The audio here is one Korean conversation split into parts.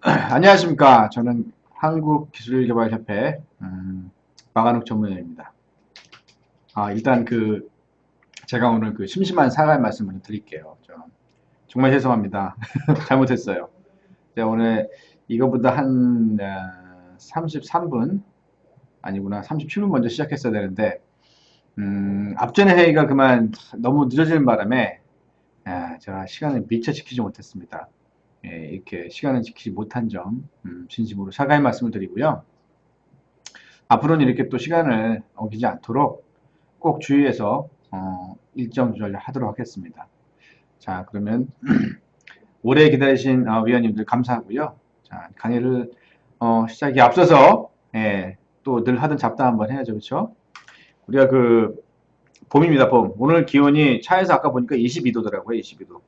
안녕하십니까. 저는 한국기술개발협회 박한욱 전문위원입니다. 일단 제가 오늘 심심한 사과의 말씀 먼저 드릴게요. 정말 죄송합니다. 잘못했어요. 제가 오늘 이거보다 한 33분 아니구나 37분 먼저 시작했어야 되는데 앞전에 회의가 그만 너무 늦어지는 바람에 제가 시간을 미처 지키지 못했습니다. 이렇게 시간을 지키지 못한 점 진심으로 사과의 말씀을 드리고요. 앞으로는 이렇게 또 시간을 어기지 않도록 꼭 주의해서 일정 조절 하도록 하겠습니다. 자, 그러면 오래 기다리신 위원님들 감사하고요. 자, 강의를 시작에 앞서서 또 늘 하던 잡담 한번 해야죠, 그렇죠? 우리가 봄입니다, 봄. 오늘 기온이 차에서 아까 보니까 22도더라고요, 22도.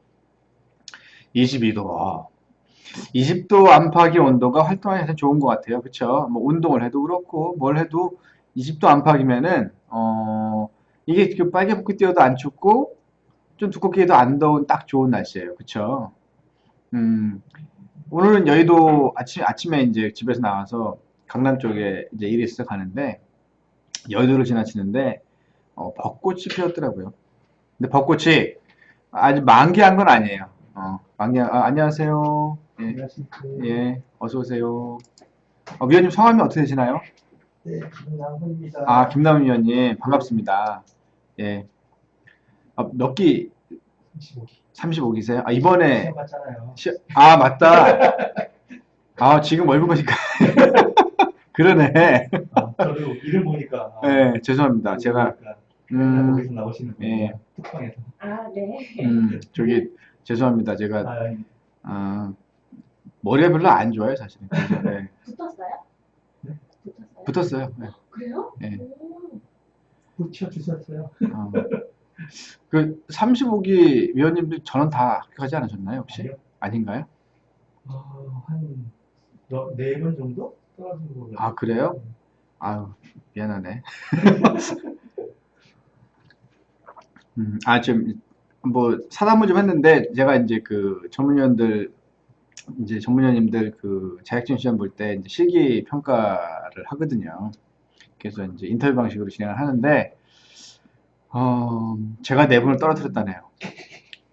22도. 20도 안팎의 온도가 활동하기 좋은 것 같아요. 그쵸? 뭐, 운동을 해도 그렇고, 뭘 해도 20도 안팎이면은, 이게 빨개벗고 뛰어도 안 춥고, 좀 두껍게 해도 안 더운 딱 좋은 날씨예요. 그쵸? 음, 오늘은 여의도 아침에 이제 집에서 나와서 강남 쪽에 이제 일이 있어 가는데, 여의도를 지나치는데, 벚꽃이 피었더라고요. 근데 벚꽃이 아직 만개한 건 아니에요. 안녕하세요. 예, 안녕하십니까. 예, 어서 오세요. 위원님 성함이 어떻게 되시나요? 네, 김남훈입니다. 김남은 위원님, 반갑습니다. 예. 몇 기, 35기. 35기세요? 이번에, 시험 봤잖아요. 맞다. 지금 얼굴 보니까. 그러네. 저도 이름 보니까, 예, 죄송합니다. 제가, 보니까 맨날 음, 거기서 나오시는 예, 분이구나. 톡방에서. 네. 죄송합니다. 제가, 아, 아, 머리가 별로 안 좋아요, 사실은. 그래서, 네. 붙었어요? 네? 붙었어요? 붙었어요. 네. 그래요? 예. 오. 붙여주셨어요. 35기 위원님들 전원 다 합격하지 않으셨나요, 혹시? 아니요. 아닌가요? 한 4번 정도 떨어진 거 같아요. 그래요? 아유, 미안하네. 지금, 뭐, 사담을 좀 했는데, 제가 이제 전문위원님들 자격증 시험 볼 때 이제 실기 평가를 하거든요. 그래서 이제 인터뷰 방식으로 진행을 하는데, 제가 네 분을 떨어뜨렸다네요.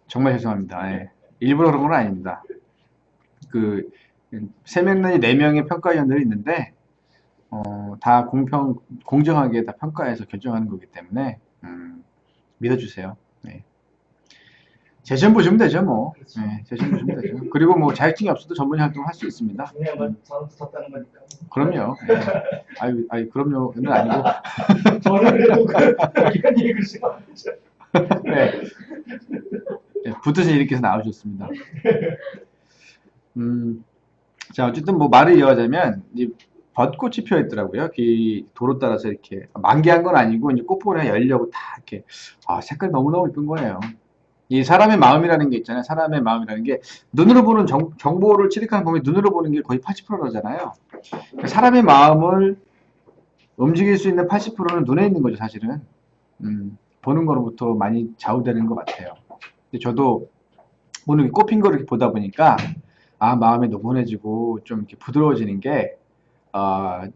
정말 죄송합니다. 예. 일부러 그런 건 아닙니다. 그, 세 명 내지 네 명의 평가위원들이 있는데, 다 공정하게 다 평가해서 결정하는 거기 때문에, 믿어주세요. 네. 제 시험 보시면 되죠, 뭐. 그렇죠. 네, 제 시험 보시면 되죠. 그리고 뭐 자격증이 없어도 전문의 활동을 할 수 있습니다. 중요한 저는 붙었다는 거니까. 그럼요. 네. 그럼요는 아니고. 저는 그래도 위원님이 그러시면 안 되죠. 네. 네, 붙으신 이렇게 해서 나오셨습니다. 자, 어쨌든 뭐 말을 이어가자면, 이 벚꽃이 피어 있더라고요. 도로 따라서 이렇게 만개한 건 아니고 이제 꽃보라 열려고 다 이렇게 색깔 너무너무 예쁜 거예요. 이 사람의 마음이라는 게 있잖아요. 사람의 마음이라는 게 눈으로 보는 정보를 취득하는 범위 눈으로 보는 게 거의 80%잖아요. 사람의 마음을 움직일 수 있는 80%는 눈에 있는 거죠, 사실은. 보는 거로부터 많이 좌우되는 것 같아요. 근데 저도 오늘 꽃핀 거를 이렇게 보다 보니까 마음이 노곤해지고 좀 이렇게 부드러워지는 게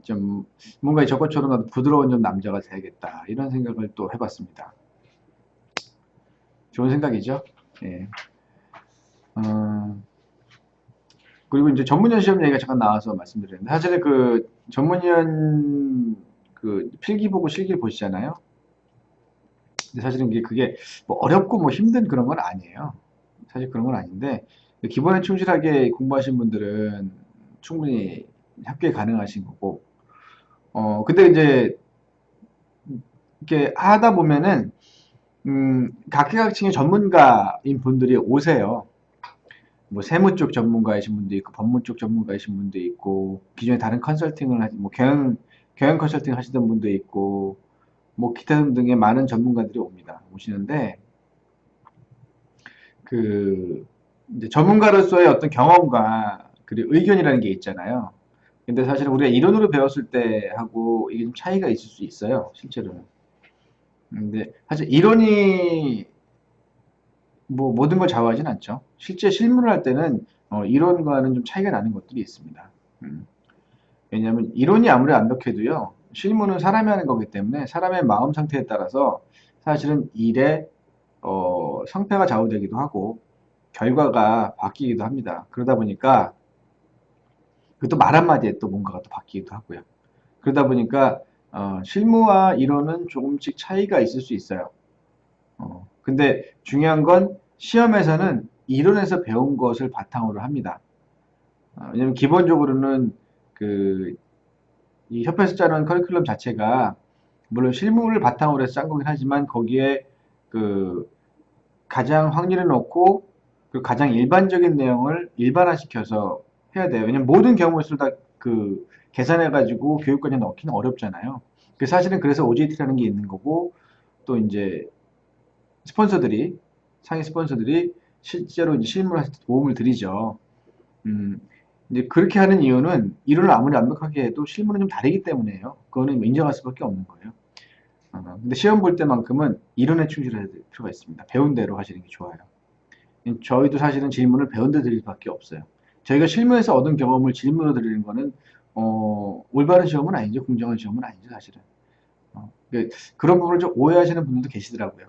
좀 뭔가 저것처럼 나도 부드러운 좀 남자가 돼야겠다 이런 생각을 또 해봤습니다. 좋은 생각이죠. 예. 그리고 이제 전문위원 시험 얘기가 잠깐 나와서 말씀드렸는데 사실은 전문위원 필기 보고 실기를 보시잖아요. 근데 사실은 그게 뭐 어렵고 뭐 힘든 그런 건 아니에요. 사실 그런 건 아닌데 기본에 충실하게 공부하신 분들은 충분히 합격이 가능하신 거고 근데 이제 이렇게 하다 보면은 각계각층의 전문가인 분들이 오세요. 뭐 세무 쪽 전문가이신 분도 있고 법무 쪽 전문가이신 분도 있고 기존에 다른 컨설팅을 뭐 경영 컨설팅 하시던 분도 있고 뭐 기타 등등의 많은 전문가들이 오시는데 이제 전문가로서의 어떤 경험과 그리고 의견이라는 게 있잖아요. 근데 사실 우리가 이론으로 배웠을 때 하고 이게 좀 차이가 있을 수 있어요, 실제로는. 근데 사실 이론이 뭐 모든 걸 좌우하진 않죠. 실제 실무를 할 때는 이론과는 좀 차이가 나는 것들이 있습니다. 왜냐하면 이론이 아무리 완벽해도요, 실무는 사람이 하는 거기 때문에 사람의 마음 상태에 따라서 사실은 일의 성패가 좌우되기도 하고 결과가 바뀌기도 합니다. 그러다 보니까 그것도 말 한마디에 또 뭔가가 또 바뀌기도 하고요. 그러다 보니까 실무와 이론은 조금씩 차이가 있을 수 있어요. 근데 중요한 건 시험에서는 이론에서 배운 것을 바탕으로 합니다. 왜냐면 기본적으로는 그 이 협회에서 짜는 커리큘럼 자체가 물론 실무를 바탕으로 해서 짠 거긴 하지만 거기에 그 가장 확률을 놓고 그 가장 일반적인 내용을 일반화시켜서 해야 돼요. 왜냐면 모든 경우의 수를 다 그 계산해가지고 교육과정에 넣기는 어렵잖아요. 그 사실은 그래서 OJT라는 게 있는 거고 또 이제 스폰서들이 상위 스폰서들이 실제로 이제 실무를 할 때 도움을 드리죠. 음, 이제 그렇게 하는 이유는 이론을 아무리 완벽하게 해도 실무는 좀 다르기 때문에요. 그거는 인정할 수밖에 없는 거예요. 근데 시험 볼 때만큼은 이론에 충실해야 될 필요가 있습니다. 배운 대로 하시는 게 좋아요. 저희도 사실은 질문을 배운 대 드릴 수밖에 없어요. 저희가 실무에서 얻은 경험을 질문으로 드리는 거는 올바른 시험은 아니죠. 공정한 시험은 아니죠, 사실은. 그런 부분을 좀 오해하시는 분들도 계시더라고요.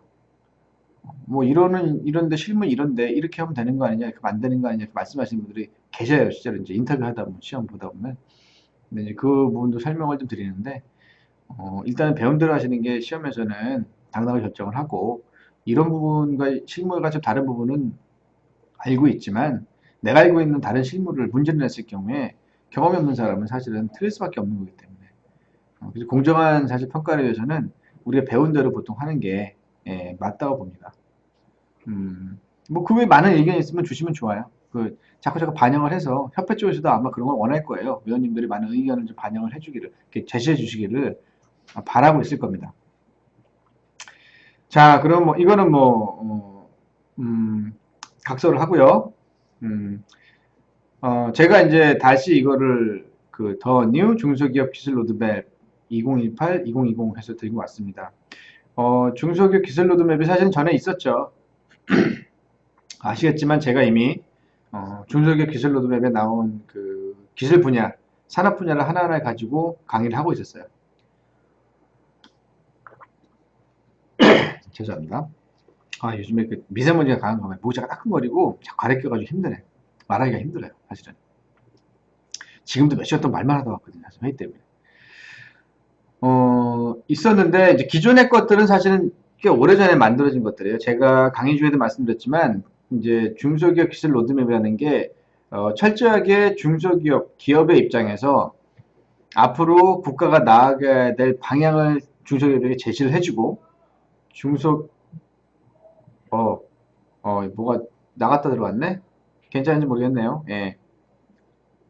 뭐 이론은 이런데 실무 이런데 이렇게 하면 되는 거 아니냐, 이렇게 안 되는 거 아니냐, 이렇게 말씀하시는 분들이 계셔요. 실제로 이제 인터뷰 하다 보면 시험 보다 보면. 근데 이제 그 부분도 설명을 좀 드리는데 일단은 배운 대로 하시는 게 시험에서는 당당하게 결정을 하고 이런 부분과 실무가 좀 다른 부분은 알고 있지만 내가 알고 있는 다른 실무를 문제를 냈을 경우에 경험이 없는 사람은 사실은 틀릴 수밖에 없는 거기 때문에 그래서 공정한 사실 평가를 위해서는 우리가 배운 대로 보통 하는 게 맞다고 봅니다. 뭐 그 외에 많은 의견이 있으면 주시면 좋아요. 그 자꾸 반영을 해서 협회 쪽에서도 아마 그런 걸 원할 거예요. 위원님들이 많은 의견을 좀 반영을 해주기를 이렇게 제시해 주시기를 바라고 있을 겁니다. 자, 그럼 뭐 이거는 뭐 각서를 하고요. 음, 제가 이제 다시 이거를 그 더 뉴 중소기업 기술 로드맵 2018, 2020 해서 들고 왔습니다. 중소기업 기술 로드맵이 사실 전에 있었죠. 아시겠지만 제가 이미 중소기업 기술 로드맵에 나온 그 기술 분야, 산업 분야를 하나하나 가지고 강의를 하고 있었어요. 죄송합니다. 요즘에 그 미세먼지가 강한가 봐요. 모자가 따끔거리고 자꾸 가래껴가지고 힘드네. 말하기가 힘들어요, 사실은. 지금도 몇 시간 동안 말만 하다 왔거든요, 사실 회의 때문에. 있었는데, 이제 기존의 것들은 사실은 꽤 오래전에 만들어진 것들이에요. 제가 강의 중에도 말씀드렸지만, 이제 중소기업 기술 로드맵이라는 게, 철저하게 중소기업, 기업의 입장에서 앞으로 국가가 나아가야 될 방향을 중소기업에게 제시를 해주고, 중소, 어, 뭐가 나갔다 들어왔네? 괜찮은지 모르겠네요. 예.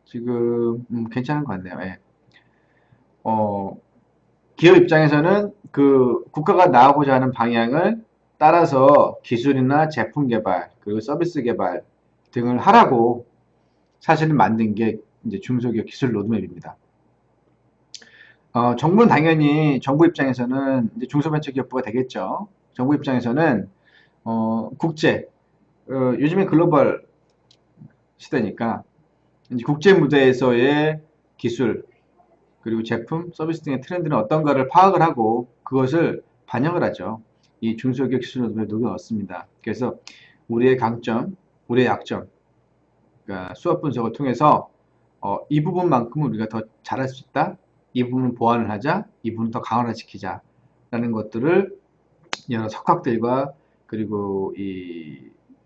지금, 괜찮은 것 같네요. 예. 어, 기업 입장에서는 그 국가가 나가고자 하는 방향을 따라서 기술이나 제품 개발, 그리고 서비스 개발 등을 하라고 사실은 만든 게 이제 중소기업 기술 로드맵입니다. 정부는 당연히 정부 입장에서는 이제 중소벤처기업부가 되겠죠. 정부 입장에서는 국제, 요즘에 글로벌 시대니까 이제 국제 무대에서의 기술, 그리고 제품, 서비스 등의 트렌드는 어떤가를 파악을 하고 그것을 반영을 하죠. 이 중소기업 기술 로드맵에 녹여넣습니다. 그래서 우리의 강점, 우리의 약점, 그러니까 수업 분석을 통해서 이 부분만큼은 우리가 더 잘할 수 있다. 이 부분은 보완을 하자. 이 부분은 더 강화시키자. 라는 것들을 여러 석학들과 그리고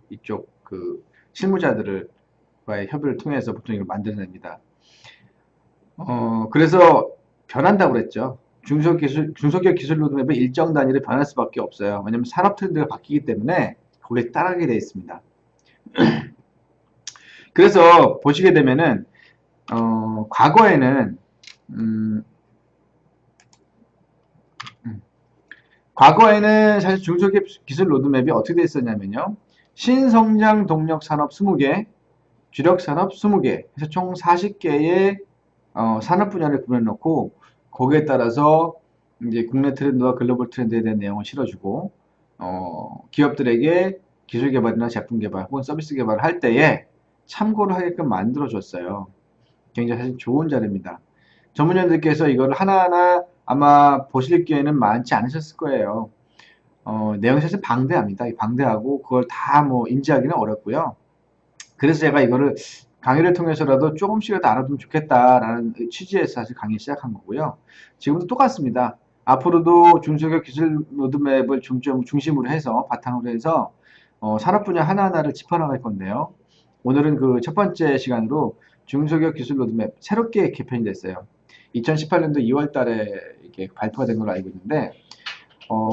이쪽 그 실무자들과의 협의를 통해서 보통 이걸 만들어냅니다. 그래서 변한다고 그랬죠. 중소기업 기술 로드맵은 일정 단위로 변할 수밖에 없어요. 왜냐하면 산업 트렌드가 바뀌기 때문에 거기에 따르게 되어 있습니다. 그래서 보시게 되면은 과거에는 사실 중소기업 기술 로드맵이 어떻게 되어 있었냐면요. 신성장 동력 산업 20개, 주력 산업 20개, 해서 총 40개의 산업 분야를 구분해 놓고 거기에 따라서 이제 국내 트렌드와 글로벌 트렌드에 대한 내용을 실어주고 기업들에게 기술 개발이나 제품 개발 혹은 서비스 개발을 할 때에 참고를 하게끔 만들어줬어요. 굉장히 사실 좋은 자료입니다. 전문위원들께서 이걸 하나하나 아마 보실 기회는 많지 않으셨을 거예요. 내용이 사실 방대합니다. 방대하고 그걸 다 뭐 인지하기는 어렵고요. 그래서 제가 이거를 강의를 통해서라도 조금씩이라도 알아두면 좋겠다라는 취지에서 사실 강의 시작한 거고요. 지금도 똑같습니다. 앞으로도 중소기업 기술 로드맵을 중심으로 해서 바탕으로 해서 산업 분야 하나하나를 짚어나갈 건데요. 오늘은 그 첫 번째 시간으로 중소기업 기술 로드맵 새롭게 개편이 됐어요. 2018년도 2월 달에 이렇게 발표가 된 걸로 알고 있는데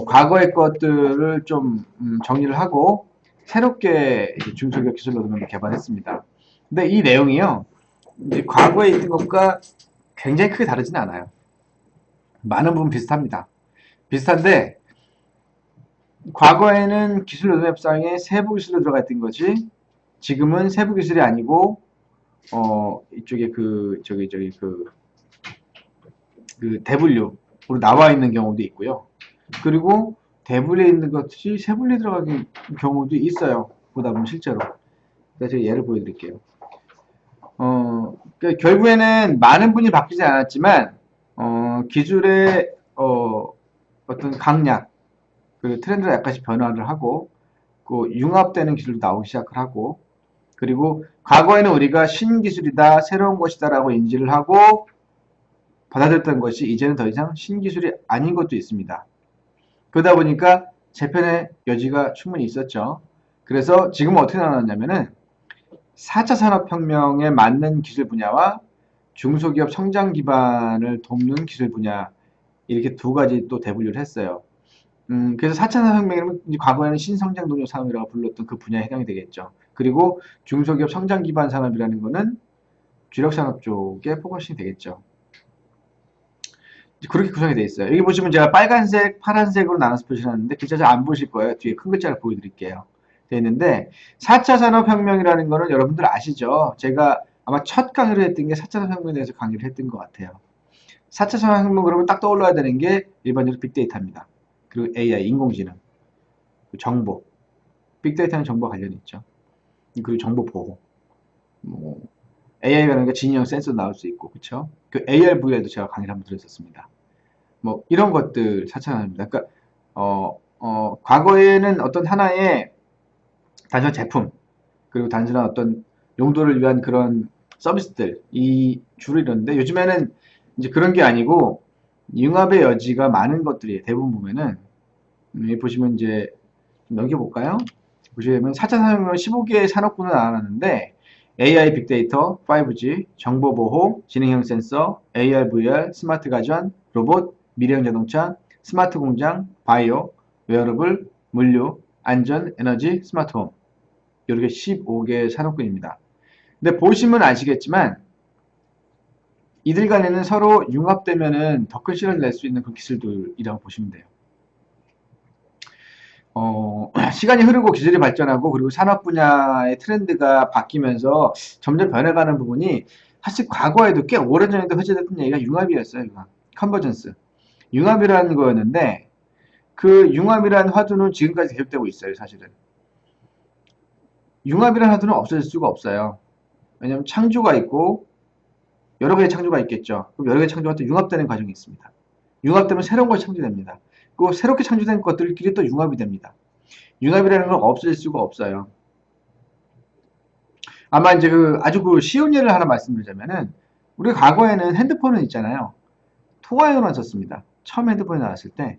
과거의 것들을 좀 정리를 하고 새롭게 중소기업 기술 로드맵을 개발했습니다. 근데 이 내용이요, 이제 과거에 있던 것과 굉장히 크게 다르지는 않아요. 많은 부분 비슷합니다. 비슷한데 과거에는 기술 로드맵상에 세부 기술로 들어가 있던 것이 지금은 세부 기술이 아니고 이쪽에 그 대분류로 나와 있는 경우도 있고요. 그리고 대분류에 있는 것이 세분류에 들어가는 경우도 있어요. 보다 보면 실제로. 그래서 제가 예를 보여드릴게요. 그러니까 결국에는 많은 분이 바뀌지 않았지만 기술의 어떤 강약, 그 트렌드가 약간씩 변화를 하고 그 융합되는 기술도 나오기 시작을 하고 그리고 과거에는 우리가 신기술이다, 새로운 것이다 라고 인지를 하고 받아들였던 것이 이제는 더 이상 신기술이 아닌 것도 있습니다. 그러다 보니까 재편의 여지가 충분히 있었죠. 그래서 지금은 어떻게 나눴냐면은 4차 산업혁명에 맞는 기술 분야와 중소기업 성장 기반을 돕는 기술 분야 이렇게 두 가지 또 대분류를 했어요. 그래서 4차 산업혁명은 과거에는 신성장 동력 산업이라고 불렀던 그 분야에 해당이 되겠죠. 그리고 중소기업 성장 기반 산업이라는 거는 주력 산업 쪽에 포커싱이 되겠죠. 그렇게 구성이 되어 있어요. 여기 보시면 제가 빨간색, 파란색으로 나눠서 표시했는데 글자 잘 안 보실 거예요. 뒤에 큰 글자를 보여드릴게요. 되어 있는데 4차 산업혁명이라는 거는 여러분들 아시죠? 제가 아마 첫 강의를 했던 게 4차 산업혁명에 대해서 강의를 했던 것 같아요. 4차 산업혁명 그러면 딱 떠올라야 되는 게 일반적으로 빅데이터입니다. 그리고 AI, 인공지능, 정보. 빅데이터는 정보와 관련이 있죠. 그리고 정보 보호. 뭐 AI가 그러니까 진영 센서도 나올 수 있고, 그쵸? 그 AR, VR도 제가 강의를 한번 드렸었습니다. 뭐 이런 것들 4차 산업입니다. 그러니까 과거에는 어떤 하나의 단순한 제품 그리고 단순한 어떤 용도를 위한 그런 서비스들 이 주를 이뤘는데 요즘에는 이제 그런 게 아니고 융합의 여지가 많은 것들이 대부분 보면은 여기 보시면 이제 좀 넘겨볼까요? 보시면 4차 산업혁명 15개의 산업군을 나눴는데 AI 빅데이터, 5G, 정보보호, 지능형 센서, AR, VR, 스마트 가전, 로봇, 미래형 자동차, 스마트 공장, 바이오, 웨어러블, 물류, 안전, 에너지, 스마트홈 이렇게 15개의 산업군입니다. 근데 보시면 아시겠지만 이들 간에는 서로 융합되면은 더 큰 실현을 낼 수 있는 그 기술들이라고 보시면 돼요. 시간이 흐르고 기술이 발전하고 그리고 산업 분야의 트렌드가 바뀌면서 점점 변해가는 부분이 사실 과거에도 꽤 오래전에도 회자됐던 얘기가 융합이었어요. 융합. 컨버전스. 융합이라는 거였는데 그 융합이라는 화두는 지금까지 계속되고 있어요. 사실은. 융합이라는 화두는 없어질 수가 없어요. 왜냐하면 창조가 있고 여러 개의 창조가 있겠죠. 그럼 여러 개의 창조가 또 융합되는 과정이 있습니다. 융합되면 새로운 것이 창조됩니다. 그 새롭게 창조된 것들끼리 또 융합이 됩니다. 융합이라는 건 없어질 수가 없어요. 아마 이제 아주 쉬운 예를 하나 말씀드리자면은 우리가 과거에는 핸드폰은 있잖아요. 통화용으로만 썼습니다. 처음 핸드폰이 나왔을 때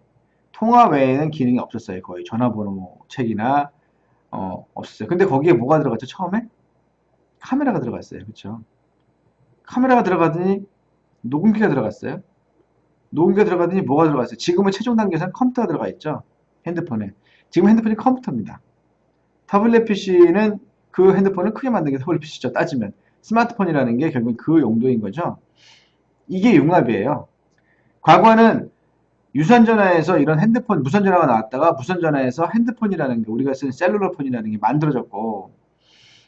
통화 외에는 기능이 없었어요. 거의 전화번호 책이나 없었어요. 근데 거기에 뭐가 들어갔죠? 처음에 카메라가 들어갔어요. 그렇죠? 카메라가 들어가더니 녹음기가 들어갔어요. 녹음기가 들어가더니 뭐가 들어갔어요? 지금은 최종 단계에서는 컴퓨터가 들어가 있죠. 핸드폰에. 지금 핸드폰이 컴퓨터입니다. 타블렛 PC는 그 핸드폰을 크게 만든 게 타블렛 PC죠. 따지면. 스마트폰이라는 게 결국 그 용도인 거죠. 이게 융합이에요. 과거에는 유선전화에서 이런 핸드폰, 무선전화가 나왔다가 무선전화에서 핸드폰이라는 게 우리가 쓰는 셀룰러폰이라는 게 만들어졌고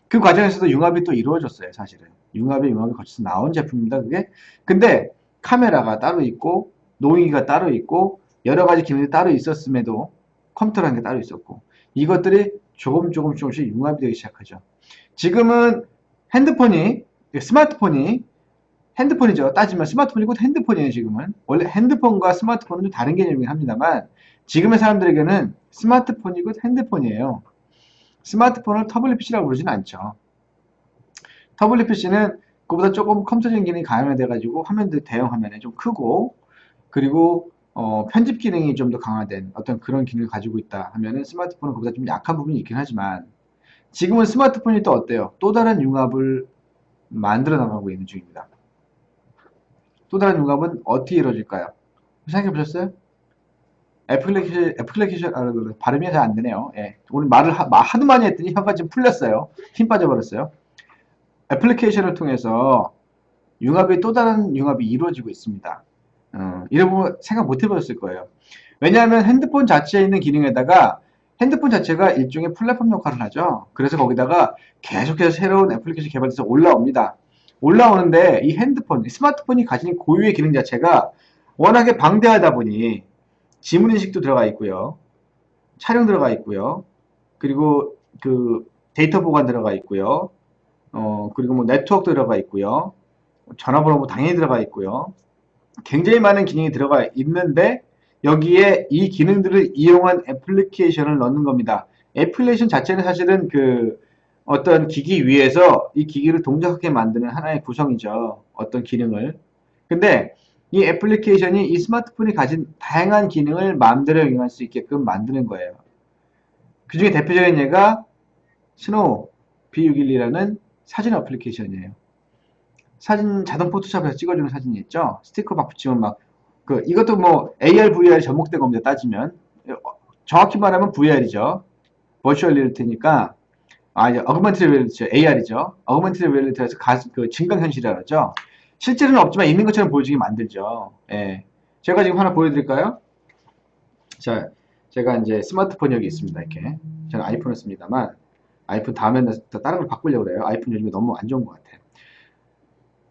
그 과정에서도 융합이 또 이루어졌어요. 사실은. 융합이 거쳐서 나온 제품입니다. 그게. 근데 카메라가 따로 있고 노이가 따로 있고 여러 가지 기능이 따로 있었음에도 컴퓨터라는 게 따로 있었고 이것들이 조금씩 융합이 되기 시작하죠. 지금은 핸드폰이, 스마트폰이, 핸드폰이죠. 따지면 스마트폰이고 핸드폰이에요, 지금은. 원래 핸드폰과 스마트폰은 좀 다른 개념이긴 합니다만, 지금의 사람들에게는 스마트폰이고 핸드폰이에요. 스마트폰을 터블릿 PC라고 부르지는 않죠. 터블릿 PC는 그보다 조금 컴퓨터적인 기능이 가용돼가지고 화면도 대형 화면에 좀 크고, 그리고 편집 기능이 좀 더 강화된 어떤 그런 기능을 가지고 있다 하면은 스마트폰은 그보다 좀 약한 부분이 있긴 하지만, 지금은 스마트폰이 또 어때요? 또 다른 융합을 만들어 나가고 있는 중입니다. 또 다른 융합은 어떻게 이루어질까요? 생각해 보셨어요? 발음이 잘 안 되네요. 예. 오늘 말을 하도 많이 했더니 혀가 지금 풀렸어요. 힘 빠져버렸어요. 애플리케이션을 통해서 융합이 또 다른 융합이 이루어지고 있습니다. 이러면 생각 못 해보셨을 거예요. 왜냐하면 핸드폰 자체에 있는 기능에다가 핸드폰 자체가 일종의 플랫폼 역할을 하죠. 그래서 거기다가 계속해서 새로운 애플리케이션 개발돼서 올라옵니다. 올라오는데 이 핸드폰, 스마트폰이 가진 고유의 기능 자체가 워낙에 방대하다 보니 지문인식도 들어가 있고요. 촬영 들어가 있고요. 그리고 그 데이터 보관 들어가 있고요. 그리고 뭐 네트워크 들어가 있고요. 전화번호 뭐 당연히 들어가 있고요. 굉장히 많은 기능이 들어가 있는데 여기에 이 기능들을 이용한 애플리케이션을 넣는 겁니다. 애플리케이션 자체는 사실은 그 어떤 기기 위에서 이 기기를 동작하게 만드는 하나의 구성이죠. 어떤 기능을. 근데 이 애플리케이션이 이 스마트폰이 가진 다양한 기능을 마음대로 이용할 수 있게끔 만드는 거예요. 그 중에 대표적인 예가 스노우 B612라는 사진 애플리케이션이에요. 사진 자동 포토샵에서 찍어주는 사진이 있죠. 스티커 막 붙이면 막 이것도 뭐 AR, VR 접목된 겁니다. 따지면 정확히 말하면 VR이죠. 버추얼 리얼리티니까 어그먼티드 리얼리티죠. AR이죠. 어그먼티드 리얼리티에서 그 증강현실이라고 하죠. 실제로는 없지만 있는 것처럼 보여주게 만들죠. 예. 제가 지금 하나 보여드릴까요? 자, 제가 이제 스마트폰 여기 있습니다. 이렇게. 저는 아이폰을 씁니다만 아이폰 다음에는 다른 걸 바꾸려고 그래요. 아이폰 요즘에 너무 안 좋은 것 같아요.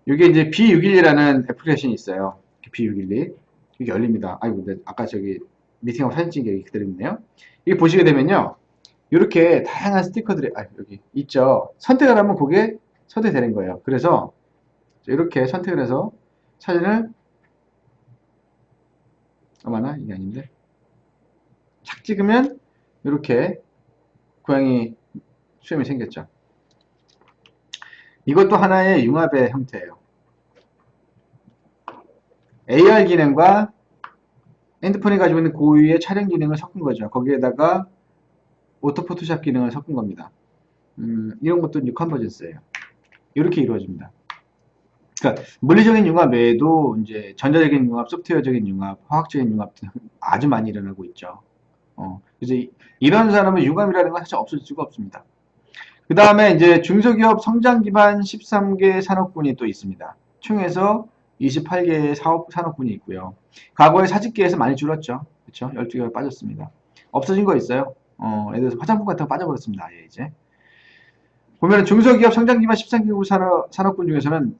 이게 이제 B612라는 애플리케이션이 있어요. B612. 이게 열립니다. 아이고, 근데 아까 저기 미팅하고 사진 찍은 게 그대로 있네요. 이게 보시게 되면요. 이렇게 다양한 스티커들이, 여기 있죠. 선택을 하면 그게 선택되는 거예요. 그래서 이렇게 선택을 해서 사진을, 어머나, 이게 아닌데. 착 찍으면 이렇게 고양이 수염이 생겼죠. 이것도 하나의 융합의 형태예요. AR 기능과 핸드폰이 가지고 있는 고유의 촬영 기능을 섞은 거죠. 거기에다가 오토 포토샵 기능을 섞은 겁니다. 이런 것도 이제 컨버전스예요. 이렇게 이루어집니다. 그러니까 물리적인 융합 외에도 이제 전자적인 융합, 소프트웨어적인 융합, 화학적인 융합 등 아주 많이 일어나고 있죠. 그래서 이런 산업은 융합이라는 건 사실 없을 수가 없습니다. 그 다음에 이제 중소기업 성장 기반 13개 산업군이 또 있습니다. 총에서 28개의 산업군이 있고요. 과거에 사직계에서 많이 줄었죠. 그렇죠? 12개가 빠졌습니다. 없어진 거 있어요. 예를 들어서 화장품 같은 거 빠져버렸습니다. 아예 이제. 보면 중소기업 성장 기반 13개 산업군 중에서는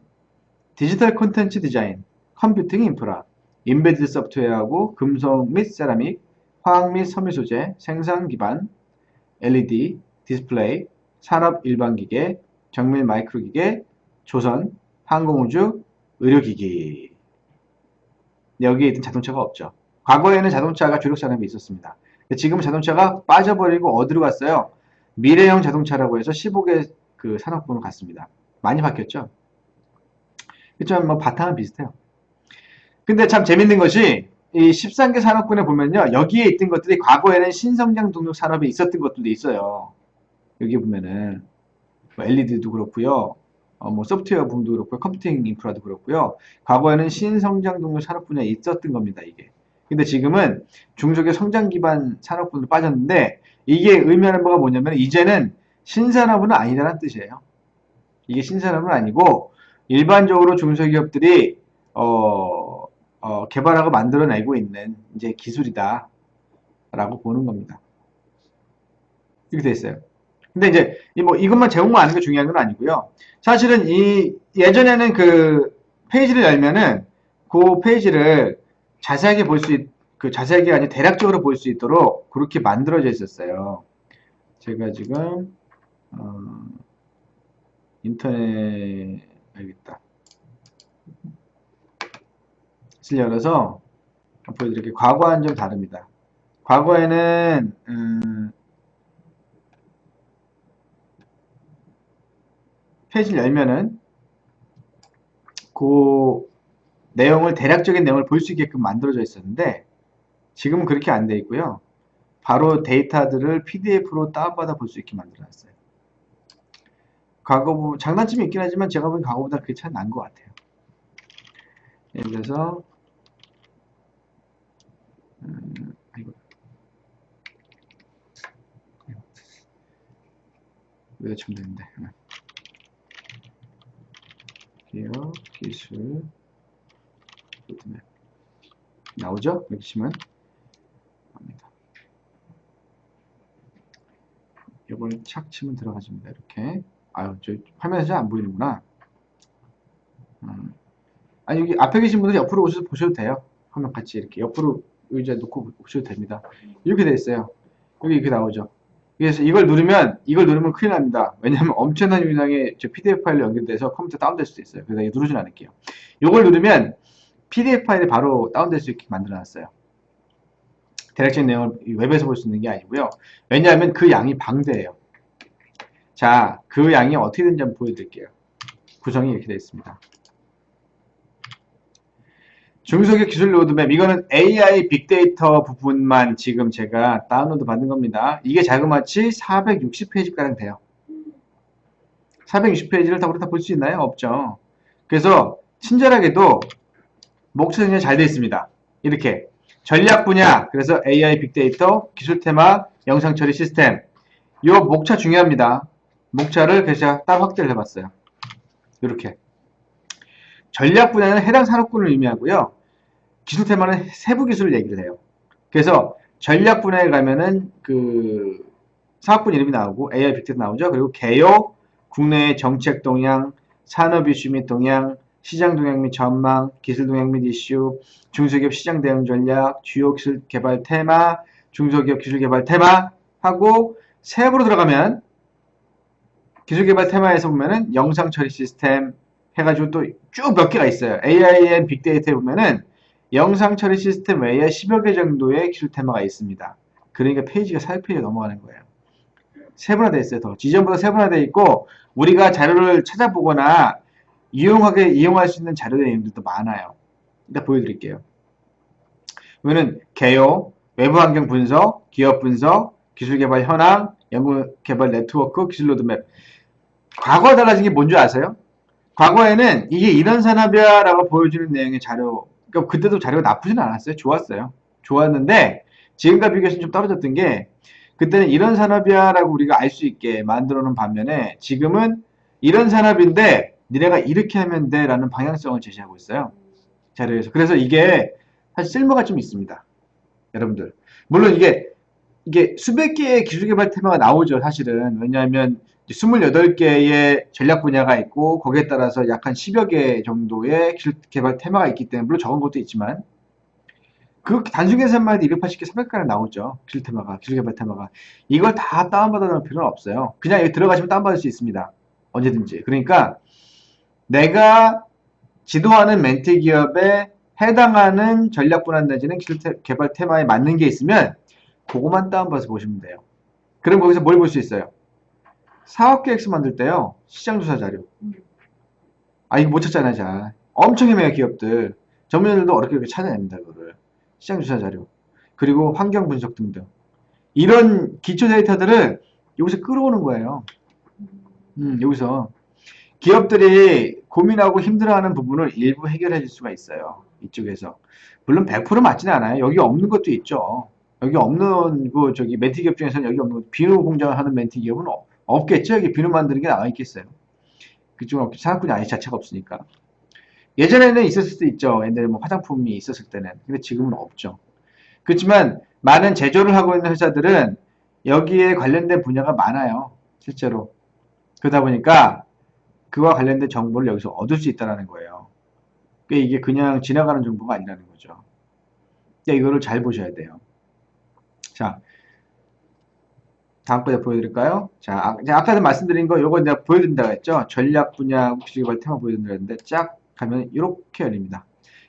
디지털 콘텐츠 디자인, 컴퓨팅 인프라, 인베디드 소프트웨어하고 금속 및 세라믹, 화학 및 섬유 소재, 생산 기반, LED, 디스플레이, 산업 일반 기계, 정밀 마이크로 기계, 조선, 항공우주, 의료기기. 여기에 있던 자동차가 없죠. 과거에는 자동차가 주력 산업이 있었습니다. 지금은 자동차가 빠져버리고 어디로 갔어요? 미래형 자동차라고 해서 15개 그 산업군으로 갔습니다. 많이 바뀌었죠? 그렇지만 뭐 바탕은 비슷해요. 근데 참 재밌는 것이 이 13개 산업군에 보면요. 여기에 있던 것들이 과거에는 신성장 동력 산업에 있었던 것들도 있어요. 여기 보면은 뭐 LED도 그렇고요. 뭐 소프트웨어 부분도 그렇고요. 컴퓨팅 인프라도 그렇고요. 과거에는 신성장 동력 산업 분야에 있었던 겁니다. 이게. 근데 지금은 중소기업 성장 기반 산업군으로 빠졌는데 이게 의미하는 바가 뭐냐면 이제는 신산업은 아니다라는 뜻이에요. 이게 신산업은 아니고 일반적으로 중소기업들이 개발하고 만들어내고 있는 이제 기술이다 라고 보는 겁니다. 이렇게 돼 있어요. 근데 이제 뭐 이것만 제목만 아는 게 중요한 건 아니고요. 사실은 이 예전에는 그 페이지를 열면은 그 페이지를 자세하게 볼 수 자세하게 아니 대략적으로 볼 수 있도록 그렇게 만들어져 있었어요. 제가 지금 인터넷, 알겠다. 열어서 보여드릴게요. 과거와는 좀 다릅니다. 과거에는, 페이지를 열면은, 그 내용을, 대략적인 내용을 볼 수 있게끔 만들어져 있었는데, 지금은 그렇게 안 돼 있고요. 바로 데이터들을 PDF로 다운받아 볼 수 있게 만들어놨어요. 장단점이 있긴 하지만 제가 보기엔 과거보다 그게 참 나은 것 같아요. 예를 들어서, 아이고. 왜 참 되는데. 기업, 기술, 로드맵. 나오죠? 이렇게 치면. 이걸 착 치면 들어가집니다. 이렇게. 아유, 저 화면에서 잘 안 보이는구나. 아니, 여기 앞에 계신 분들 옆으로 오셔서 보셔도 돼요. 화면 같이 이렇게 옆으로 의자 놓고 보셔도 됩니다. 이렇게 돼 있어요. 여기 이렇게 나오죠. 그래서 이걸 누르면 큰일 납니다. 왜냐면 엄청난 용량의 저 PDF 파일로 연결돼서 컴퓨터 다운될 수도 있어요. 그래서 이거 누르진 않을게요. 이걸 누르면 PDF 파일이 바로 다운될 수 있게 만들어 놨어요. 대략적인 내용을 웹에서 볼 수 있는 게 아니고요. 왜냐하면 그 양이 방대해요. 자, 그 양이 어떻게 되는지 한번 보여드릴게요. 구성이 이렇게 되어 있습니다. 중소기업 기술 로드맵, 이거는 AI 빅데이터 부분만 지금 제가 다운로드 받은 겁니다. 이게 자그마치 460페이지가량 돼요. 460페이지를 다 우리 다 볼 수 있나요? 없죠. 그래서 친절하게도 목차 정리가 잘 되어 있습니다. 이렇게 전략 분야, 그래서 AI 빅데이터, 기술 테마, 영상 처리 시스템. 이 목차 중요합니다. 목차를 그래서 제가 따로 확대를 해봤어요. 이렇게 전략 분야는 해당 산업군을 의미하고요. 기술 테마는 세부 기술을 얘기를 해요. 그래서 전략 분야에 가면은 그 사업분 이름이 나오고 AI 빅데이터 나오죠. 그리고 개요, 국내의 정책 동향, 산업 이슈 및 동향, 시장 동향 및 전망, 기술 동향 및 이슈, 중소기업 시장 대응 전략, 주요 기술 개발 테마, 중소기업 기술 개발 테마 하고 세부로 들어가면 기술 개발 테마에서 보면은 영상 처리 시스템 해가지고 또 쭉 몇 개가 있어요. AI 빅데이터에 보면은 영상 처리 시스템 외에 10여 개 정도의 기술 테마가 있습니다. 그러니까 페이지가 400페이지가 넘어가는 거예요. 세분화되어 있어요. 더 지점보다 세분화되어 있고 우리가 자료를 찾아보거나 이용할 수 있는 자료의 내용들도 많아요. 일단 보여드릴게요. 그러면은 개요, 외부 환경 분석, 기업 분석, 기술 개발 현황, 연구 개발 네트워크, 기술 로드맵. 과거와 달라진 게 뭔지 아세요? 과거에는 이게 이런 산업이야 라고 보여주는 내용의 자료, 그러니까 그때도 자료가 나쁘진 않았어요. 좋았어요. 좋았는데 지금과 비교해서 좀 떨어졌던 게 그때는 이런 산업이야 라고 우리가 알 수 있게 만들어 놓은 반면에 지금은 이런 산업인데 니네가 이렇게 하면 돼 라는 방향성을 제시하고 있어요. 자료에서. 그래서 이게 사실 쓸모가 좀 있습니다. 여러분들. 물론 이게 수백 개의 기술개발 테마가 나오죠. 사실은. 왜냐하면 28개의 전략 분야가 있고 거기에 따라서 약 한 10여 개 정도의 기술개발 테마가 있기 때문에 물론 적은 것도 있지만 그 단순 계산만 해도 280개, 300개가 나오죠. 기술개발 테마가. 이걸 다 다운받아 놓을 필요는 없어요. 그냥 여기 들어가시면 다운받을 수 있습니다. 언제든지. 그러니까 내가 지도하는 멘티 기업에 해당하는 전략 분야 내지는 기술개발 테마에 맞는 게 있으면 그거만 다운받아서 보시면 돼요. 그럼 거기서 뭘 볼 수 있어요? 사업계획서 만들 때요. 시장조사 자료. 아 이거 못 찾잖아요. 잘. 엄청 헤매요 기업들. 전문인들도 어렵게 찾아냅니다. 그거를. 시장조사 자료. 그리고 환경 분석 등등. 이런 기초 데이터들을 여기서 끌어오는 거예요. 여기서. 기업들이 고민하고 힘들어하는 부분을 일부 해결해 줄 수가 있어요. 이쪽에서. 물론 100% 맞지는 않아요. 여기 없는 것도 있죠. 여기 없는 저기 멘티 기업 중에서는 여기 없는 비누 공장을 하는 멘티 기업은 없겠죠. 여기 비누 만드는 게 나와 있겠어요. 그쪽은 산업군이 아예 자체가 없으니까. 예전에는 있었을 수도 있죠. 옛날에 뭐 화장품이 있었을 때는. 근데 지금은 없죠. 그렇지만 많은 제조를 하고 있는 회사들은 여기에 관련된 분야가 많아요. 실제로. 그러다 보니까 그와 관련된 정보를 여기서 얻을 수 있다는 거예요. 그러니까 이게 그냥 지나가는 정보가 아니라는 거죠. 그러니까 이거를 잘 보셔야 돼요. 자, 다음 거 보여드릴까요? 자, 아까도 말씀드린 거, 요거 내가 보여드린다고 했죠? 전략 분야 기술개발 테마 보여드린다고 했는데, 쫙 가면 이렇게 열립니다.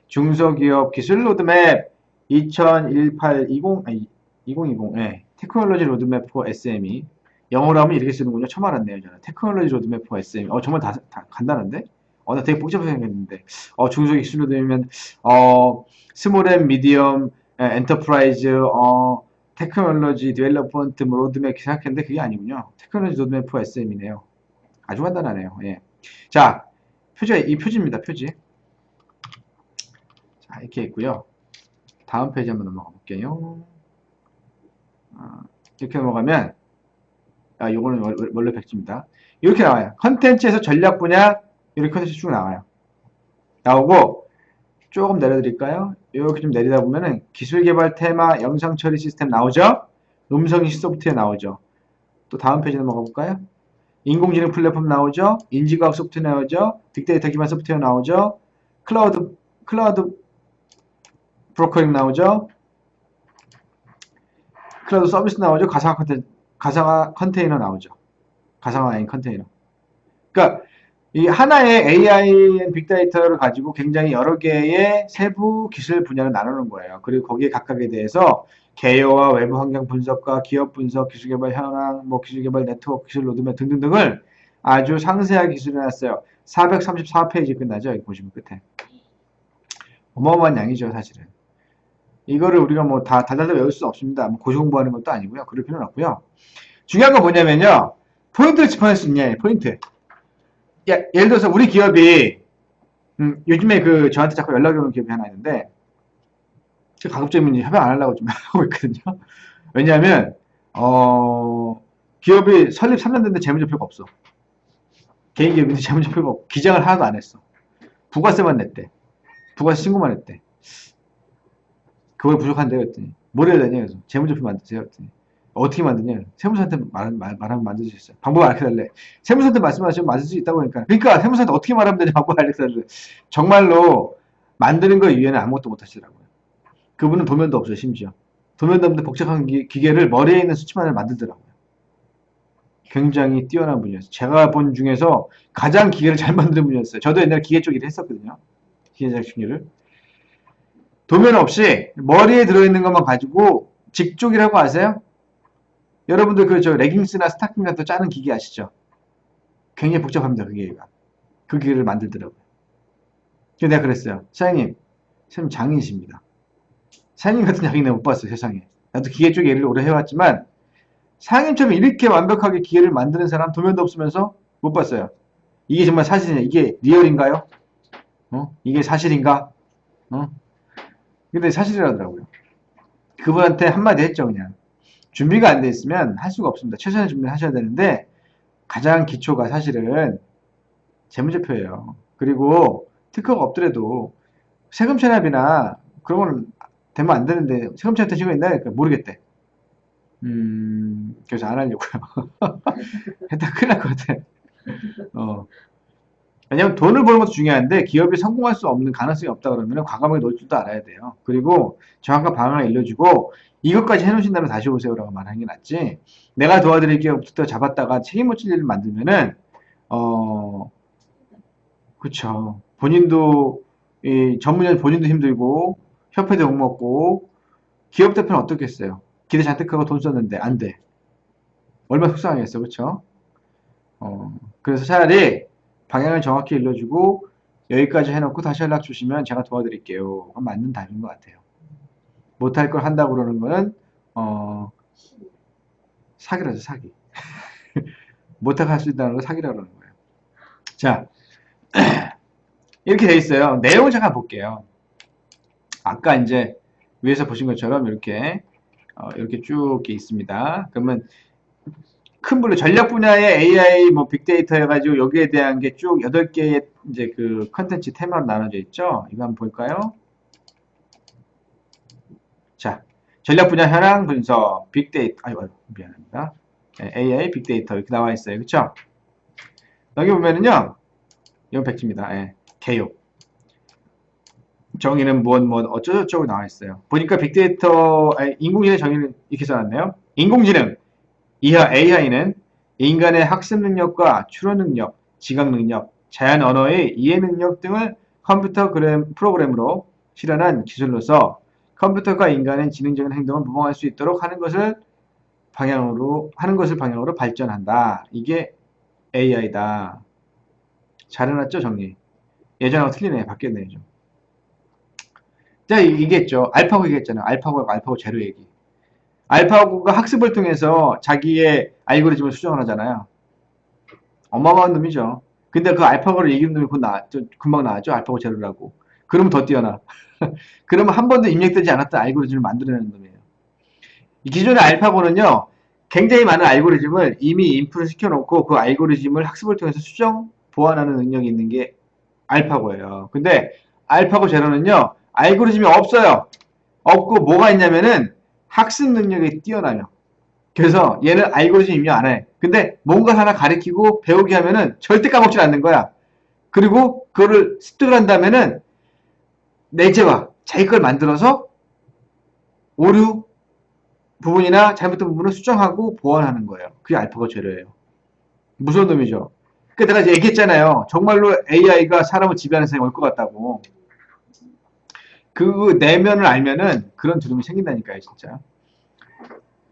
중소기업 기술 로드맵 2018, 2020, 예. 테크놀로지 로드맵 for SME. 영어로 하면 이렇게 쓰는군요. 처음 알았네요, 저는. 테크놀로지 로드맵 for SME. 정말 다 간단한데? 나 되게 복잡하게 생겼는데. 중소기업 기술 로드맵이면, 스몰 앤 미디엄, 엔터프라이즈, 테크놀로지 디벨롭먼트 뭐 로드맵 생각했는데 그게 아니군요. 테크놀로지 로드맵 for SM이네요. 아주 간단하네요. 예. 자, 이 표지입니다. 표지. 자, 이렇게 있고요. 다음 페이지 한번 넘어가 볼게요. 이렇게 넘어가면 요거는 원래 백지입니다. 이렇게 나와요. 컨텐츠에서 전략 분야 이렇게 컨텐츠 쭉 나와요. 나오고 조금 내려드릴까요? 이렇게 좀 내리다 보면은 기술개발 테마 영상 처리 시스템 나오죠? 음성인식 소프트웨어 나오죠? 또 다음 페이지 넘어가 볼까요? 인공지능 플랫폼 나오죠? 인지과학 소프트웨어 나오죠? 빅데이터 기반 소프트웨어 나오죠? 클라우드 브로커링 나오죠? 클라우드 서비스 나오죠? 가상화 컨테이너 나오죠? 가상화인 컨테이너. 그러니까 이 하나의 AI 빅데이터를 가지고 굉장히 여러 개의 세부 기술 분야를 나누는 거예요. 그리고 거기에 각각에 대해서 개요와 외부 환경 분석과 기업 분석, 기술개발 현황, 뭐 기술개발 네트워크, 기술 로드맵 등등등을 아주 상세하게 기술해놨어요. 434페이지 끝나죠? 여기 보시면 끝에. 어마어마한 양이죠, 사실은. 이거를 우리가 뭐 달달달 외울 수 없습니다. 뭐 고시 공부하는 것도 아니고요. 그럴 필요는 없고요. 중요한 건 뭐냐면요. 포인트를 짚어낼 수 있냐, 포인트. 예를 들어서 우리 기업이 요즘에 저한테 자꾸 연락이 오는 기업이 하나 있는데 제가 가급적이면 협약 안 하려고 좀 하고 있거든요. 왜냐하면 기업이 설립 3년 됐는데 재무제표가 없어. 개인 기업인데 재무제표가 없고 기장을 하나도 안 했어. 부가세만 냈대. 부가세 신고만 했대. 그걸 부족한데 그랬더니 뭘 해야 되냐 그래서 재무제표 만드세요 그랬더니 어떻게 만드냐 세무사한테 말하면 만들 수 있어요. 방법을 알려달래. 세무사한테 말씀하시면 만들 수 있다고 그러니까 세무사한테 어떻게 말하면 되냐 방법을 알려달래. 정말로 만드는 거 이외에는 아무것도 못 하시더라고요. 그분은 도면도 없어요. 심지어 도면도 없는데 복잡한 기계를 머리에 있는 수치만을 만들더라고요. 굉장히 뛰어난 분이었어요. 제가 본 중에서 가장 기계를 잘 만드는 분이었어요. 저도 옛날에 기계 쪽 일을 했었거든요. 기계 제작 일을. 도면 없이 머리에 들어있는 것만 가지고 직족이라고 아세요? 여러분들 레깅스나 스타킹 같은 거 짜는 기계 아시죠? 굉장히 복잡합니다. 그 기계가. 그 기계를 만들더라고요. 그래서 내가 그랬어요. 사장님 장인이십니다. 사장님 같은 장인 내가 못 봤어요. 세상에. 나도 기계 쪽 일을 오래 해왔지만 사장님처럼 이렇게 완벽하게 기계를 만드는 사람 도면도 없으면서 못 봤어요. 이게 정말 사실이냐? 이게 리얼인가요? 이게 사실인가? 근데 사실이라더라고요. 그분한테 한마디 했죠, 그냥. 준비가 안 돼 있으면 할 수가 없습니다. 최선의 준비를 하셔야 되는데, 가장 기초가 사실은 재무제표예요. 그리고 특허가 없더라도 세금 체납이나 그런 거는 되면 안 되는데, 세금 체납 되시고 있나요? 그러니까 모르겠대. 그래서 안 하려고요. 했다 큰일 날 것 같아. 왜냐면 돈을 버는 것도 중요한데 기업이 성공할 수 없는 가능성이 없다 그러면 과감하게 놓을 줄도 알아야 돼요. 그리고 정확한 방향을 알려주고 이것까지 해놓으신다면 다시 오세요라고 말하는 게 낫지. 내가 도와드릴게요부터 잡았다가 책임 못 질 일을 만들면은 그쵸. 본인도 이 전문의는 본인도 힘들고 협회도 욕먹고 기업 대표는 어떻겠어요. 기대 잔뜩 하고 돈 썼는데 안 돼. 얼마나 속상하겠어, 그쵸? 그래서 차라리 방향을 정확히 일러주고 여기까지 해놓고 다시 연락 주시면 제가 도와드릴게요. 맞는 답인 것 같아요. 못할 걸 한다고 그러는 거는 사기라죠, 사기. 못하게 할 수 있다는 걸 사기라고 그러는 거예요. 자, 이렇게 돼 있어요. 내용을 잠깐 볼게요. 아까 이제 위에서 보신 것처럼 이렇게 쭉 있습니다. 그러면 큰 분류 전략 분야의 AI 뭐 빅데이터 해가지고 여기에 대한 게 쭉 8개의 이제 그 컨텐츠 테마로 나눠져 있죠. 이거 한번 볼까요? 자, 전략 분야 현황 분석, 빅데이터, 아이고 미안합니다. AI 빅데이터 이렇게 나와 있어요. 그쵸? 여기 보면은요, 이건 백지입니다. 예, 개요. 정의는 무엇 어쩌고저쩌고 나와 있어요. 보니까 빅데이터, 인공지능 정의는 이렇게 써놨네요. 인공지능 이하 AI는 인간의 학습 능력과 추론 능력, 지각 능력, 자연 언어의 이해 능력 등을 컴퓨터 프로그램으로 실현한 기술로서 컴퓨터가 인간의 지능적인 행동을 모방할 수 있도록 하는 것을 방향으로 발전한다. 이게 AI다. 잘 해놨죠, 정리. 예전하고 틀리네. 바뀌었네, 좀. 자, 이겠죠. 알파고 얘기했잖아요. 알파고하고 알파고 제로 얘기. 알파고가 학습을 통해서 자기의 알고리즘을 수정을 하잖아요. 어마어마한 놈이죠. 근데 그 알파고를 이기는 놈이 금방 나왔죠. 알파고 제로라고. 그러면 더 뛰어나. 그러면 한 번도 입력되지 않았던 알고리즘을 만들어내는 놈이에요. 이 기존의 알파고는요, 굉장히 많은 알고리즘을 이미 인풋을 시켜놓고 그 알고리즘을 학습을 통해서 수정, 보완하는 능력이 있는 게 알파고예요. 근데 알파고 제로는요, 알고리즘이 없어요. 없고 뭐가 있냐면은 학습 능력이 뛰어나요. 그래서 얘는 알고리즘 입력 안 해. 근데 뭔가 하나 가리키고 배우게 하면은 절대 까먹지 않는 거야. 그리고 그거를 습득을 한다면은 내재화, 자기 걸 만들어서 오류 부분이나 잘못된 부분을 수정하고 보완하는 거예요. 그게 알파고 제로예요. 무서운 놈이죠. 그 내가 이제 얘기했잖아요. 정말로 AI가 사람을 지배하는 세상이 올 것 같다고. 그 내면을 알면은 그런 두려움이 생긴다니까요, 진짜.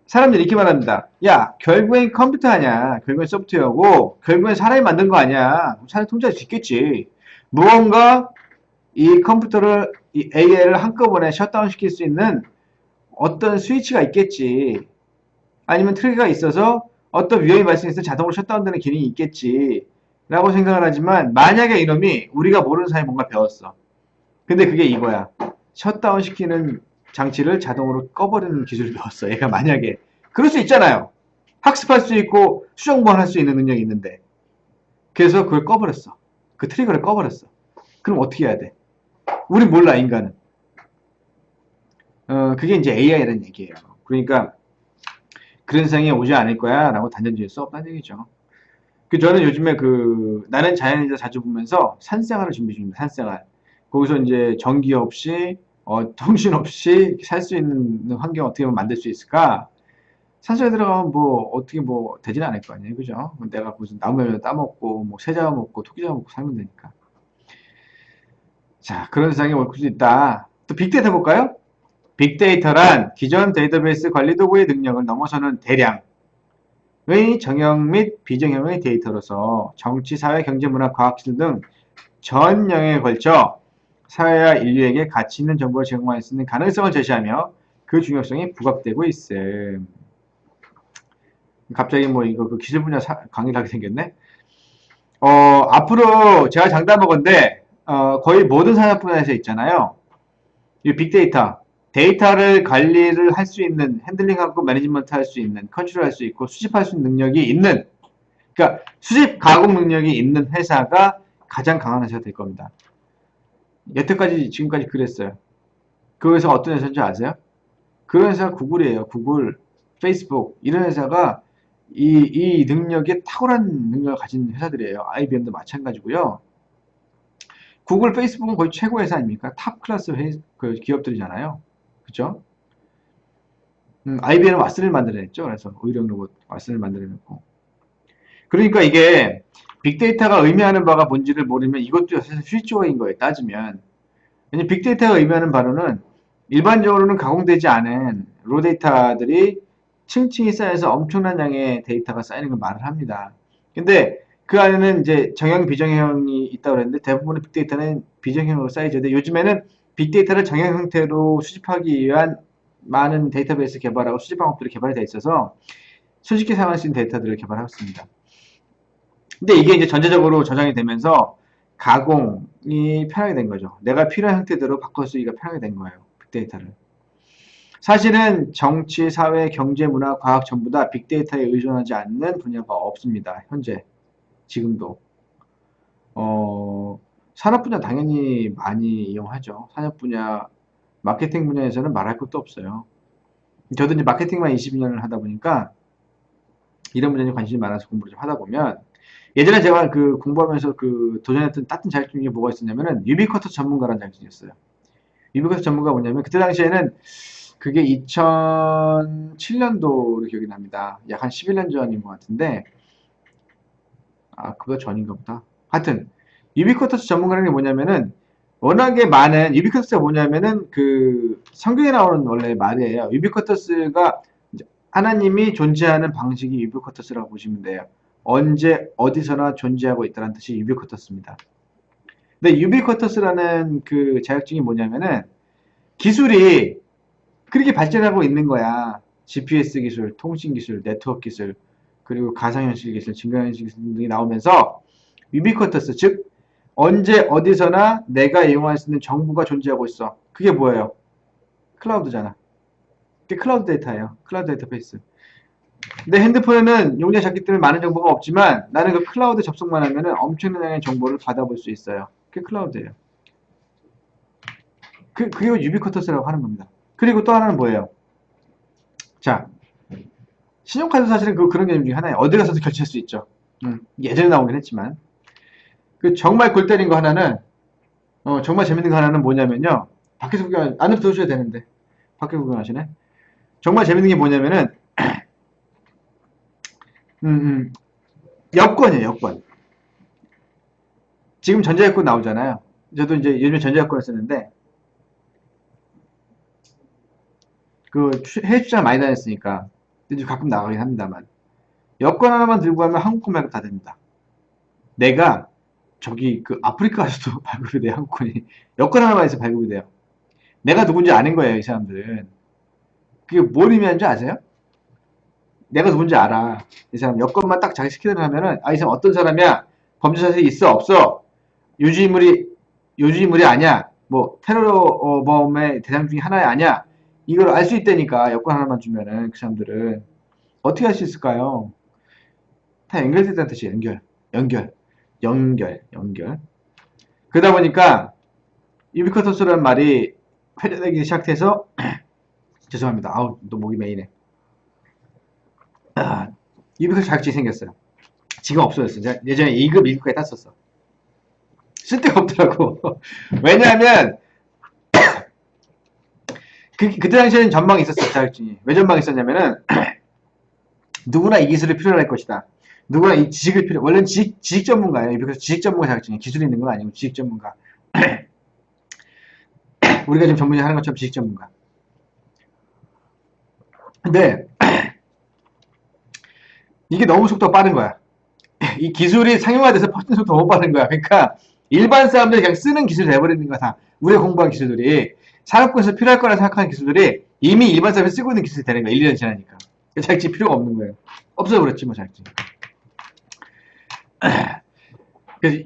사람들이 이렇게 말합니다. 야, 결국엔 컴퓨터 아니야. 결국엔 소프트웨어고, 결국엔 사람이 만든 거 아니야. 사람이 통제할 수 있겠지. 무언가 이 컴퓨터를, 이 AI를 한꺼번에 셧다운 시킬 수 있는 어떤 스위치가 있겠지. 아니면 트리거가 있어서 어떤 위험이 발생해서 자동으로 셧다운되는 기능이 있겠지. 라고 생각을 하지만, 만약에 이놈이 우리가 모르는 사이에 뭔가 배웠어. 근데 그게 이거야. 셧다운 시키는 장치를 자동으로 꺼버리는 기술을 배웠어. 얘가 만약에. 그럴 수 있잖아요. 학습할 수 있고 수정 보완할 수 있는 능력이 있는데. 그래서 그걸 꺼버렸어. 그 트리거를 꺼버렸어. 그럼 어떻게 해야 돼? 우린 몰라, 인간은. 그게 이제 AI라는 얘기예요. 그러니까 그런 세상이 오지 않을 거야 라고 단정지을 수 없다는 얘기죠. 저는 요즘에 나는 자연인자 자주 보면서 산생활을 준비 중입니다. 산생활. 거기서 이제 전기 없이, 통신 없이 살 수 있는 환경 어떻게 하면 만들 수 있을까? 산소에 들어가면 어떻게 되지는 않을 거 아니에요. 그죠? 내가 무슨 나무에 따먹고, 새 잡아먹고, 토끼 잡아먹고 살면 되니까. 자, 그런 세상이 올 수 있다. 또 빅데이터 볼까요? 빅데이터란 기존 데이터베이스 관리 도구의 능력을 넘어서는 대량의 정형 및 비정형의 데이터로서 정치, 사회, 경제, 문화, 과학기술 등 전 영역에 걸쳐 사회와 인류에게 가치 있는 정보를 제공할 수 있는 가능성을 제시하며 그 중요성이 부각되고 있음. 갑자기 이거 기술 분야 강의를 하게 생겼네. 앞으로 제가 장담하건대 거의 모든 산업 분야에서 있잖아요. 이 빅데이터, 데이터를 관리를 할 수 있는, 핸들링하고 매니지먼트 할 수 있는, 컨트롤 할 수 있고 수집할 수 있는 능력이 있는, 그러니까 수집 가공 능력이 있는 회사가 가장 강한 회사가 될 겁니다. 여태까지 지금까지 그랬어요. 그 회사가 어떤 회사인지 아세요? 그 회사가 구글이에요. 구글, 페이스북 이런 회사가 이 능력에 탁월한 능력을 가진 회사들이에요. IBM도 마찬가지고요. 구글, 페이스북은 거의 최고 회사 아닙니까? 탑 클래스 기업들이잖아요. 그죠? IBM은 왓슨을 만들어냈죠. 그래서 의령 로봇 왓슨을 만들어냈고. 그러니까 이게 빅데이터가 의미하는 바가 뭔지를 모르면 이것도 사실 수익조각인 거예요. 따지면. 왜냐면 빅데이터가 의미하는 바로는 일반적으로는 가공되지 않은 로데이터들이 층층이 쌓여서 엄청난 양의 데이터가 쌓이는 걸 말을 합니다. 근데 그 안에는 이제 정형, 비정형이 있다고 그랬는데 대부분의 빅데이터는 비정형으로 쌓이죠. 근데 요즘에는 빅데이터를 정형 형태로 수집하기 위한 많은 데이터베이스 개발하고 수집 방법들이 개발이 되어 있어서 손쉽게 사용할 수 있는 데이터들을 개발하고 있습니다. 근데 이게 이제 전체적으로 저장이 되면서 가공이 편하게 된 거죠. 내가 필요한 형태대로 바꿔 쓰기가 편하게 된 거예요. 빅데이터를. 사실은 정치, 사회, 경제, 문화, 과학 전부 다 빅데이터에 의존하지 않는 분야가 없습니다. 현재, 지금도. 산업 분야 당연히 많이 이용하죠. 산업 분야, 마케팅 분야에서는 말할 것도 없어요. 저도 이제 마케팅만 22년을 하다 보니까 이런 분야에 관심이 많아서 공부를 좀 하다 보면 예전에 제가 공부하면서 도전했던 따뜻한 자격증이 뭐가 있었냐면은 유비쿼터 전문가라는 자격증이었어요. 유비쿼터 전문가 뭐냐면 그때 당시에는 그게 2007년도로 기억이 납니다. 약 한 11년 전인 것 같은데, 아, 그거 전인가 보다. 하여튼, 유비쿼터스 전문가라는 게 뭐냐면은, 워낙에 많은, 유비쿼터스가 뭐냐면은, 그, 성경에 나오는 원래 말이에요. 유비쿼터스가, 이제 하나님이 존재하는 방식이 유비쿼터스라고 보시면 돼요. 언제, 어디서나 존재하고 있다는 뜻이 유비쿼터스입니다. 근데 유비쿼터스라는 그 자격증이 뭐냐면은, 기술이 그렇게 발전하고 있는 거야. GPS 기술, 통신 기술, 네트워크 기술, 그리고 가상현실 기술, 증강현실 기술 등이 나오면서 유비쿼터스, 즉 언제 어디서나 내가 이용할 수 있는 정보가 존재하고 있어. 그게 뭐예요? 클라우드잖아. 그게 클라우드 데이터예요. 클라우드 데이터베이스. 내 핸드폰에는 용량이 작기 때문에 많은 정보가 없지만 나는 그 클라우드 접속만 하면은 엄청난 정보를 받아볼 수 있어요. 그게 클라우드예요. 그게 유비쿼터스라고 하는 겁니다. 그리고 또 하나는 뭐예요? 자, 신용카드 사실은 그런 개념 중에 하나예요. 어디 가서도 결제할 수 있죠. 예전에 나오긴 했지만. 그 정말 골 때린 거 하나는, 정말 재밌는 거 하나는 뭐냐면요. 밖에서 구경, 안으로 들어오셔야 되는데. 밖에 구경하시네. 정말 재밌는 게 뭐냐면은, 여권이에요, 여권. 지금 전자여권 나오잖아요. 저도 이제 요즘에 전자여권을 쓰는데, 그 해외 출장 많이 다녔으니까, 이제 가끔 나가긴 합니다만. 여권 하나만 들고 가면 한국권 말고 다 됩니다. 내가 저기 그 아프리카 가서도 발급이 돼요, 한국권이. 여권 하나만 있어 발급이 돼요. 내가 누군지 아는 거예요, 이 사람들은. 그게 뭘 의미하는 줄 아세요? 내가 누군지 알아. 이 사람 여권만 딱 자기 스캔을 하면은, 아, 이 사람 어떤 사람이야? 범죄 사실이 있어, 없어? 요주인물이 아니야? 뭐, 테러범의 대상 중에 하나야, 아니야? 이걸 알 수 있다니까, 여권 하나만 주면은, 그 사람들은. 어떻게 할 수 있을까요? 다 연결됐다는 뜻이에요, 연결. 그러다 보니까, 유비쿼터스라는 말이 회자되기 시작해서, 죄송합니다. 아우, 또 목이 메이네. 유비쿼터스 자격증이 생겼어요. 지금 없어졌어. 제가 예전에 2급, 2급까지 땄었어. 쓸데가 없더라고. 왜냐하면, 그때 당시에는 전망이 있었어요, 자격증이. 왜 전망이 있었냐면은, 누구나 이 기술을 필요로 할 것이다. 누구나 이 지식을 원래는 지식 전문가예요. 그래서 지식 전문가 자격증이 기술이 있는 건 아니고 지식 전문가. 우리가 지금 전문의 하는 것처럼 지식 전문가. 근데, 이게 너무 속도가 빠른 거야. 이 기술이 상용화돼서 퍼지는 속도가 너무 빠른 거야. 그러니까, 일반 사람들이 그냥 쓰는 기술이 돼버리는 거야, 다. 우리가 공부한 기술들이. 산업군에서 필요할 거라 생각하는 기술들이 이미 일반 사람이 쓰고 있는 기술이 되는 거야. 1, 2년 지나니까. 자격증이 필요가 없는 거예요. 없어버렸지, 뭐, 자격증. 그래서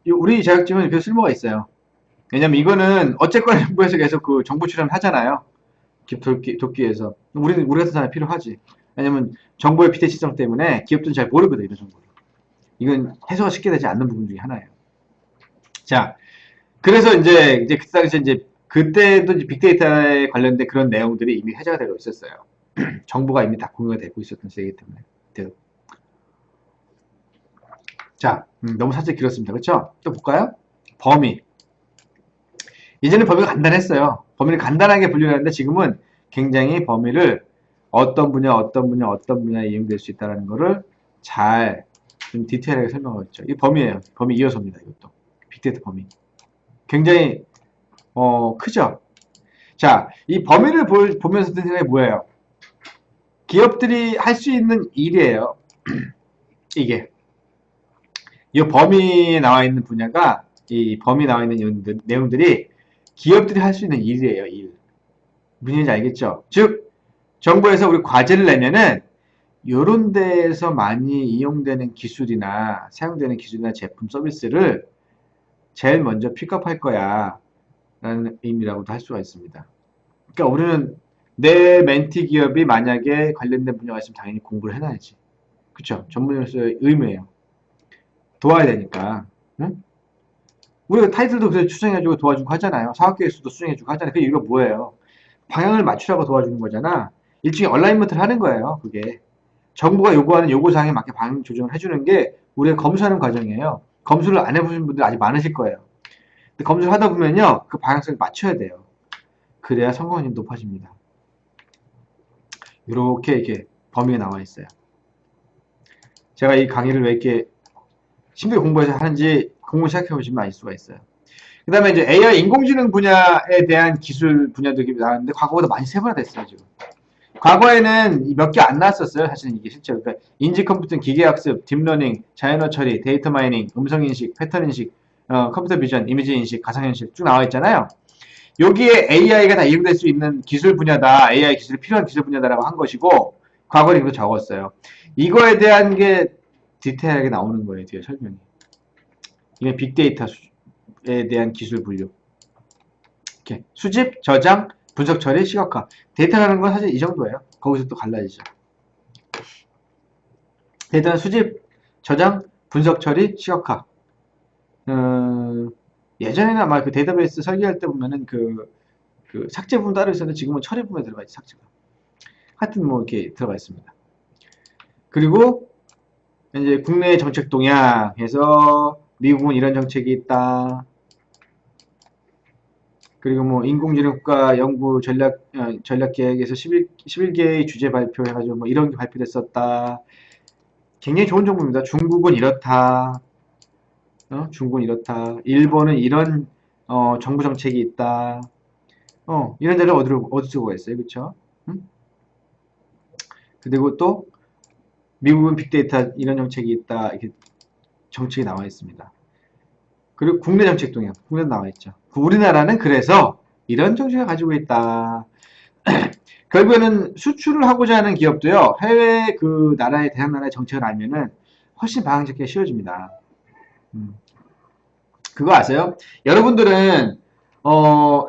우리 자격증은 그 쓸모가 있어요. 왜냐면 이거는 어쨌거나 정부에서 계속 그 정보 출연을 하잖아요. 돕기위해서. 우리 같은 사람이 필요하지. 왜냐면 정보의 비대칭성 때문에 기업들은 잘 모르거든, 이런 정보를. 이건 해소가 쉽게 되지 않는 부분 중에 하나예요. 자, 그래서 이제 그때 당시에 그때도 이제 빅데이터에 관련된 그런 내용들이 이미 해제가 되고 있었어요. 정보가 이미 다 공유가 되고 있었던 시기이기 때문에. 자, 너무 살짝 길었습니다. 그렇죠? 또 볼까요? 범위. 이제는 범위가 간단했어요. 범위를 간단하게 분류하는데 지금은 굉장히 범위를 어떤 분야에 이용될 수 있다는 거를 잘 좀 디테일하게 설명하고 있죠. 이 범위예요. 범위 이어서입니다. 이것도. 빅데이터 범위. 굉장히 크죠? 자, 이 범위를 보면서 든 생각이 뭐예요? 기업들이 할 수 있는 일이에요. 이게. 이 범위에 나와 있는 분야가, 이 범위에 나와 있는 내용들이 기업들이 할 수 있는 일이에요, 일. 무슨 얘기인지 알겠죠? 즉, 정부에서 우리 과제를 내면은, 요런 데에서 많이 이용되는 기술이나, 사용되는 기술이나 제품, 서비스를 제일 먼저 픽업할 거야. 라는 의미라고도 할 수가 있습니다. 그러니까 우리는 내 멘티 기업이 만약에 관련된 분야가 있으면 당연히 공부를 해놔야지. 그쵸? 전문으로서의 의무예요. 도와야 되니까. 응? 우리가 타이틀도 그래서 추천해주고 도와주고 하잖아요. 사업계획서도 수정해주고 하잖아요. 그 이유가 뭐예요? 방향을 맞추라고 도와주는 거잖아. 일종의 얼라이먼트를 하는 거예요. 그게. 정부가 요구하는 요구사항에 맞게 방향 조정을 해주는 게 우리가 검수하는 과정이에요. 검수를 안 해보신 분들 아직 많으실 거예요. 근데 검수를 하다 보면요. 그 방향성을 맞춰야 돼요. 그래야 성공률이 높아집니다. 이렇게 범위가 나와 있어요. 제가 이 강의를 왜 이렇게 심도에 공부해서 하는지 공부 시작해 보시면 알 수가 있어요. 그 다음에 이제 AI 인공지능 분야에 대한 기술 분야도 나왔는데 과거보다 많이 세분화됐어요, 지금. 과거에는 몇 개 안 나왔었어요, 사실은 이게 실제로. 그러니까 인지 컴퓨팅, 기계학습, 딥러닝, 자연어 처리, 데이터 마이닝, 음성 인식, 패턴 인식, 컴퓨터 비전, 이미지 인식, 가상현실 쭉 나와 있잖아요. 여기에 AI가 다 이용될 수 있는 기술 분야다, AI 기술이 필요한 기술 분야다라고 한 것이고, 과거에 이거 적었어요. 이거에 대한 게 디테일하게 나오는 거예요, 뒤에 설명이. 이게 빅데이터에 대한 기술 분류. 이렇게 수집, 저장, 분석 처리, 시각화. 데이터라는 건 사실 이 정도예요. 거기서 또 갈라지죠. 데이터는 수집, 저장, 분석 처리, 시각화. 예전에는 아마 그 데이터베이스 설계할 때 보면은 그 삭제 부분 따로 있었는데 지금은 처리 부분에 들어가 있지, 삭제가. 하여튼 뭐 이렇게 들어가 있습니다. 그리고 이제 국내 정책 동향에서 미국은 이런 정책이 있다. 그리고 뭐 인공지능 국가 연구 전략 계획에서 11개의 주제 발표해가지고 뭐 이런 게 발표됐었다. 굉장히 좋은 정보입니다. 중국은 이렇다. 중국은 이렇다. 일본은 이런 정부 정책이 있다. 이런 데를 어디 쓰고 있어요, 그렇죠? 그리고 또 미국은 빅데이터 이런 정책이 있다. 이렇게 정책이 나와 있습니다. 그리고 국내 정책 동향, 국내 나와 있죠. 우리나라는 그래서 이런 정책을 가지고 있다. 결국에는 수출을 하고자 하는 기업도요, 해외 그 나라의 대학 나라의 정책을 알면은 훨씬 방향 잡기가 쉬워집니다. 그거 아세요? 여러분들은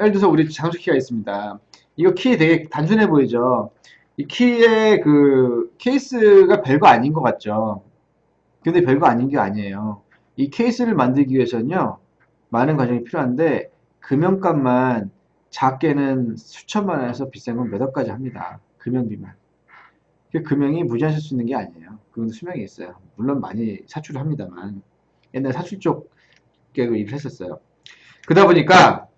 예를 들어서 우리 장수키가 있습니다. 이거 키 되게 단순해 보이죠? 이 키의 그 케이스가 별거 아닌 것 같죠? 근데 별거 아닌 게 아니에요. 이 케이스를 만들기 위해서는요, 많은 과정이 필요한데, 금형값만 작게는 수천만 원에서 비싼 건 몇 억까지 합니다. 금형비만. 금형이 무제한 쓸 수 있는 게 아니에요. 그건 수명이 있어요. 물론 많이 사출을 합니다만, 옛날 사출 쪽 일을 했었어요. 그러다 보니까,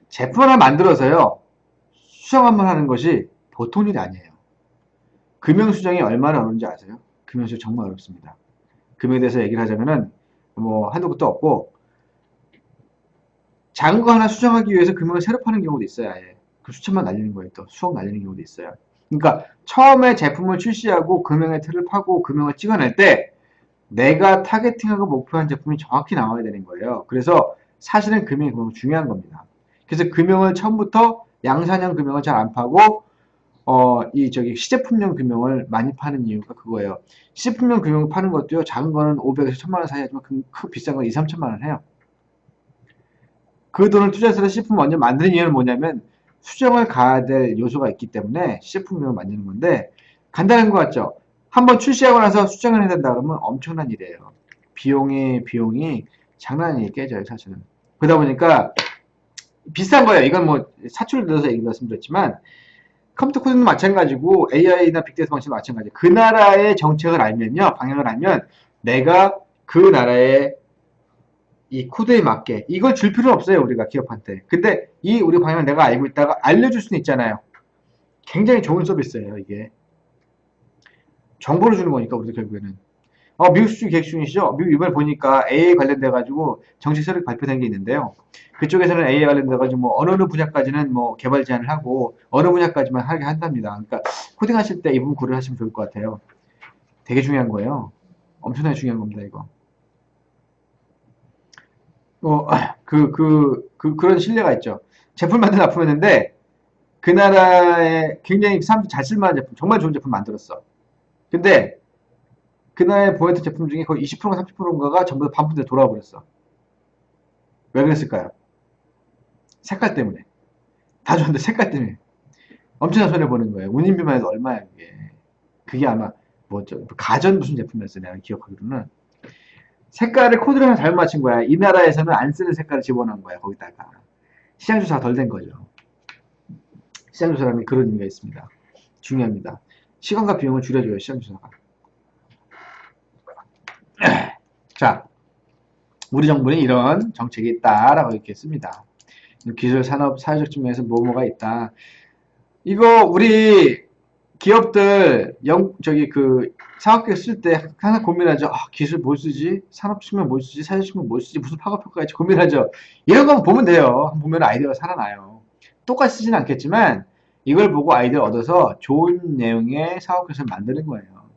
제품 하나 만들어서요, 수정 한번 하는 것이 보통 일이 아니에요. 금형 수정이 얼마나 어려운지 아세요? 금형 수정 정말 어렵습니다. 금형에 대해서 얘기를 하자면은, 뭐, 한도 끝도 없고, 작은 거 하나 수정하기 위해서 금형을 새로 파는 경우도 있어요, 아예. 그 수천만 날리는 거예요, 또. 수억 날리는 경우도 있어요. 그러니까, 처음에 제품을 출시하고 금형의 틀을 파고 금형을 찍어낼 때, 내가 타겟팅하고 목표한 제품이 정확히 나와야 되는 거예요. 그래서 사실은 금형이 그만큼 중요한 겁니다. 그래서 금형을 처음부터 양산형 금형을 잘 안 파고 시제품용 금형을 많이 파는 이유가 그거예요. 시제품용 금형을 파는 것도요, 작은 거는 500에서 1000만 원 사이 하지만 그 비싼 건 2, 3천만 원 해요. 그 돈을 투자해서 시제품을 먼저 만드는 이유는 뭐냐면 수정을 가야 될 요소가 있기 때문에 시제품용을 만드는 건데 간단한 것 같죠? 한번 출시하고 나서 수정을 해야 된다 그러면 엄청난 일이에요. 비용이 장난 아니게 깨져요, 사실은. 그러다 보니까 비싼 거예요. 이건 뭐 사출을 들어서 얘기 말씀드렸지만 컴퓨터 코딩도 마찬가지고 AI나 빅데이터 방식도 마찬가지예요. 그 나라의 정책을 알면요, 방향을 알면 내가 그 나라의 이 코드에 맞게 이걸 줄 필요는 없어요, 우리가 기업한테. 근데 이 우리 방향을 내가 알고 있다가 알려줄 수는 있잖아요. 굉장히 좋은 서비스예요, 이게. 정보를 주는 거니까 우리도 결국에는. 미국 수출 계획 중이시죠? 미국 이번에 보니까 AI 관련돼 가지고 정책 서류 발표된 게 있는데요. 그쪽에서는 AI 관련돼 가지고 뭐 어느 분야까지는 뭐 개발 제한을 하고 어느 분야까지만 하게 한답니다. 그러니까 코딩 하실 때 이 부분 고려하시면 좋을 것 같아요. 되게 중요한 거예요. 엄청나게 중요한 겁니다, 이거. 그런 신뢰가 있죠. 제품 만든 납품했는데 그 나라에 굉장히 사람들이 잘 쓸만한 제품, 정말 좋은 제품 만들었어. 근데 그날 보였던 제품 중에 거의 20%가 30%인가가 전부 다 반품돼 돌아와 버렸어. 왜 그랬을까요? 색깔 때문에. 다 좋은데 색깔 때문에. 엄청난 손해 보는 거예요. 운임비만 해도 얼마야, 그게. 그게 아마, 가전 무슨 제품이었어요, 내가 기억하기로는. 색깔을 코드를 하나 잘못 맞춘 거야. 이 나라에서는 안 쓰는 색깔을 집어넣은 거야, 거기다가. 시장 조사가 덜 된 거죠. 시장 조사라는 그런 의미가 있습니다. 중요합니다. 시간과 비용을 줄여줘요, 시장 조사가. 자, 우리 정부는 이런 정책이 있다라고 이렇게 씁니다. 기술, 산업, 사회적 측면에서 뭐가 있다. 이거 우리 기업들 사업계획 쓸 때 항상 고민하죠. 아, 기술 뭘 쓰지? 산업 측면 뭘 쓰지? 사회 측면 뭘 쓰지? 무슨 파급효과가 있지? 고민하죠. 이런 거 보면 돼요. 보면 아이디어가 살아나요. 똑같이 쓰진 않겠지만 이걸 보고 아이디어 얻어서 좋은 내용의 사업계획을 만드는 거예요.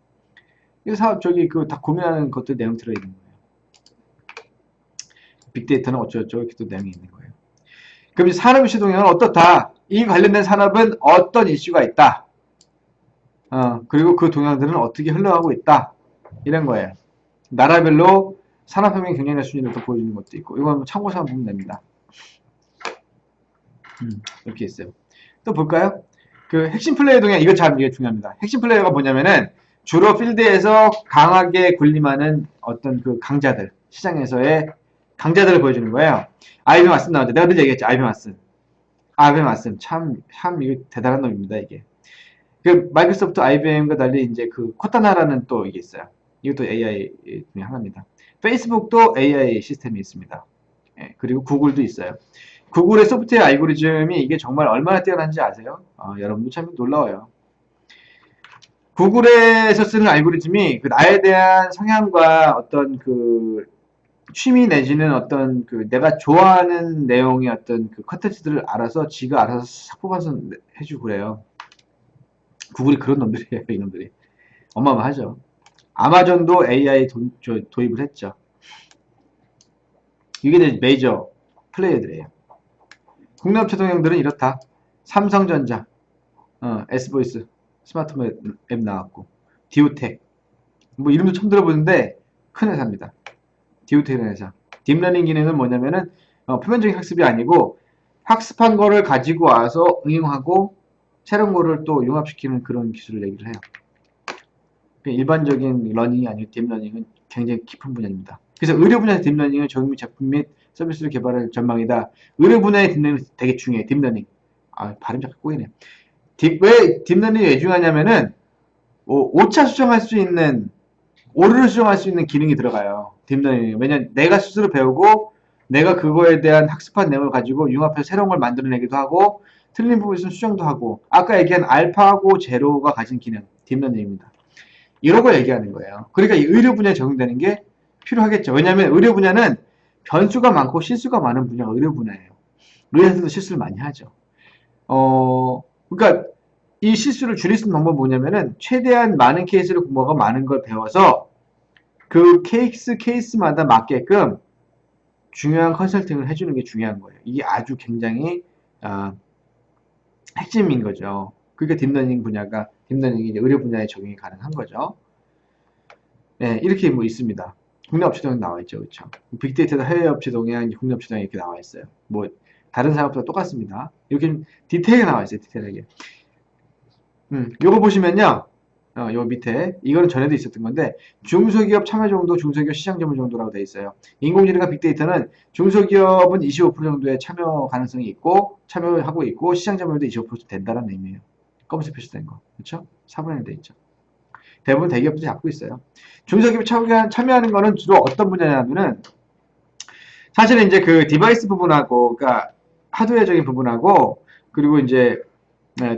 이 사업 다 고민하는 것들 내용 들어있는 거예요. 빅데이터는 어쩌고저쩌고 이렇게 또 내용이 있는 거예요. 그럼 이제 산업 이슈 동향은 어떻다? 이 관련된 산업은 어떤 이슈가 있다? 그리고 그 동향들은 어떻게 흘러가고 있다. 이런 거예요. 나라별로 산업혁명 경쟁력 수준을 또 보여주는 것도 있고, 이건 참고서 보면 됩니다. 이렇게 있어요. 또 볼까요? 그 핵심 플레이어 동향, 이게 중요합니다. 핵심 플레이어가 뭐냐면은 주로 필드에서 강하게 군림하는 어떤 그 강자들, 시장에서의 강자들을 보여주는 거예요. IBM 왓슨 나오죠. 내가 늘 얘기했죠. IBM 왓슨. 참, 이거 대단한 놈입니다, 이게. 그 마이크로소프트 IBM과 달리 이제 그 코타나라는 또 이게 있어요. 이것도 AI 중에 하나입니다. 페이스북도 AI 시스템이 있습니다. 예, 그리고 구글도 있어요. 구글의 소프트웨어 알고리즘이 이게 정말 얼마나 뛰어난지 아세요? 여러분도 참 놀라워요. 구글에서 쓰는 알고리즘이 그 나에 대한 성향과 어떤 그 취미 내지는 어떤 그 내가 좋아하는 내용의 어떤 그 컨텐츠들을 알아서 지가 알아서 싹 뽑아서 해주고 그래요. 구글이 그런 놈들이에요, 이놈들이. 어마어마하죠. 아마존도 AI 도입을 했죠. 이게 이제 메이저 플레이어들이에요. 국내 업체 동향들은 이렇다. 삼성전자, S보이스, 스마트폰 앱 나왔고, 디오텍, 뭐 이름도 처음 들어보는데 큰 회사입니다. 디오텍이라는 회사. 딥러닝 기능은 뭐냐면은 표면적인 학습이 아니고 학습한 거를 가지고 와서 응용하고 새로운 거를 또 융합시키는 그런 기술을 얘기를 해요. 일반적인 러닝이 아니고 딥러닝은 굉장히 깊은 분야입니다. 그래서 의료 분야에서 딥러닝은 적용 제품 및 서비스를 개발할 전망이다. 의료 분야의 딥러닝은 되게 중요해. 딥러닝. 발음 잠깐 꼬이네. 왜 딥러닝이 왜 중요하냐면은 오차 수정할 수 있는 오류를 수정할 수 있는 기능이 들어가요. 딥러닝. 왜냐면 내가 스스로 배우고 내가 그거에 대한 학습한 내용을 가지고 융합해서 새로운 걸 만들어내기도 하고 틀린 부분이 있으면 수정도 하고 아까 얘기한 알파하고 제로가 가진 기능 딥러닝입니다. 이런 걸 얘기하는 거예요. 그러니까 이 의료 분야에 적용되는 게 필요하겠죠. 왜냐하면 의료 분야는 변수가 많고 실수가 많은 분야가 의료 분야예요. 의사들도 실수를 많이 하죠. 그러니까 이 실수를 줄일 수 있는 방법은 뭐냐면은 최대한 많은 케이스를 공부하고 많은 걸 배워서 그 케이스마다 맞게끔 중요한 컨설팅을 해주는 게 중요한 거예요. 이게 아주 굉장히 핵심인 거죠. 그러니까 딥러닝이 이제 의료 분야에 적용이 가능한 거죠. 네, 이렇게 뭐 있습니다. 국내 업체 동향 나와 있죠, 그렇죠? 빅데이터도 해외 업체 동향, 국내 업체 동향 이렇게 나와 있어요. 뭐 다른 산업보다 똑같습니다. 이렇게 좀 디테일하게 나와 있어요, 디테일하게. 요거 보시면요, 요 밑에 이거는 전에도 있었던 건데 중소기업 참여 정도, 중소기업 시장 점유 정도라고 돼 있어요. 인공지능과 빅데이터는 중소기업은 25% 정도의 참여 가능성이 있고 참여하고 있고 시장 점유율도 25% 된다는 의미예요. 검은색 표시된 거, 그렇죠? 4분의 1 돼 있죠. 대부분 대기업들이 잡고 있어요. 중소기업이 참여하는 거는 주로 어떤 분야냐면은 사실은 이제 그 디바이스 부분하고 그러니까 하드웨어적인 부분하고 그리고 이제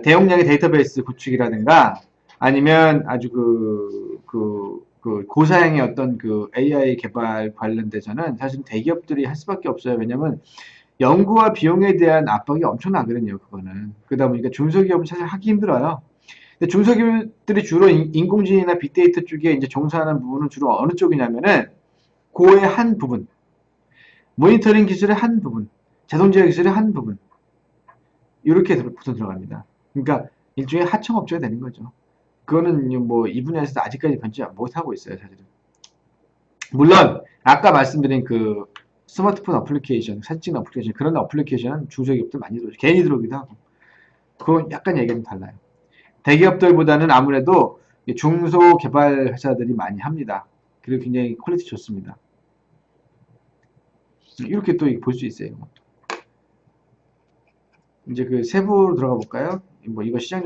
대용량의 데이터베이스 구축이라든가 아니면 아주 그 고사양의 어떤 그 AI 개발 관련돼서는 사실 대기업들이 할 수밖에 없어요. 왜냐면 연구와 비용에 대한 압박이 엄청나거든요. 그거는. 그러다 보니까 중소기업은 사실 하기 힘들어요. 중소기업들이 주로 인공지능이나 빅데이터 쪽에 이제 종사하는 부분은 주로 어느 쪽이냐면은 고의 한 부분, 모니터링 기술의 한 부분, 자동제어 기술의 한 부분 이렇게 보통 들어갑니다. 그러니까 일종의 하청업체가 되는 거죠. 그거는 뭐 이 분야에서 아직까지 변치 못하고 있어요, 사실은. 물론 아까 말씀드린 그 스마트폰 어플리케이션, 사진 찍는 어플리케이션 그런 어플리케이션은 중소기업들 많이 들어오죠. 괜히 들어오기도 하고. 그건 약간 얘기가 좀 달라요. 대기업들보다는 아무래도 중소 개발 회사들이 많이 합니다. 그리고 굉장히 퀄리티 좋습니다. 이렇게 또 볼 수 있어요. 이제 그 세부로 들어가 볼까요? 뭐 이거 시장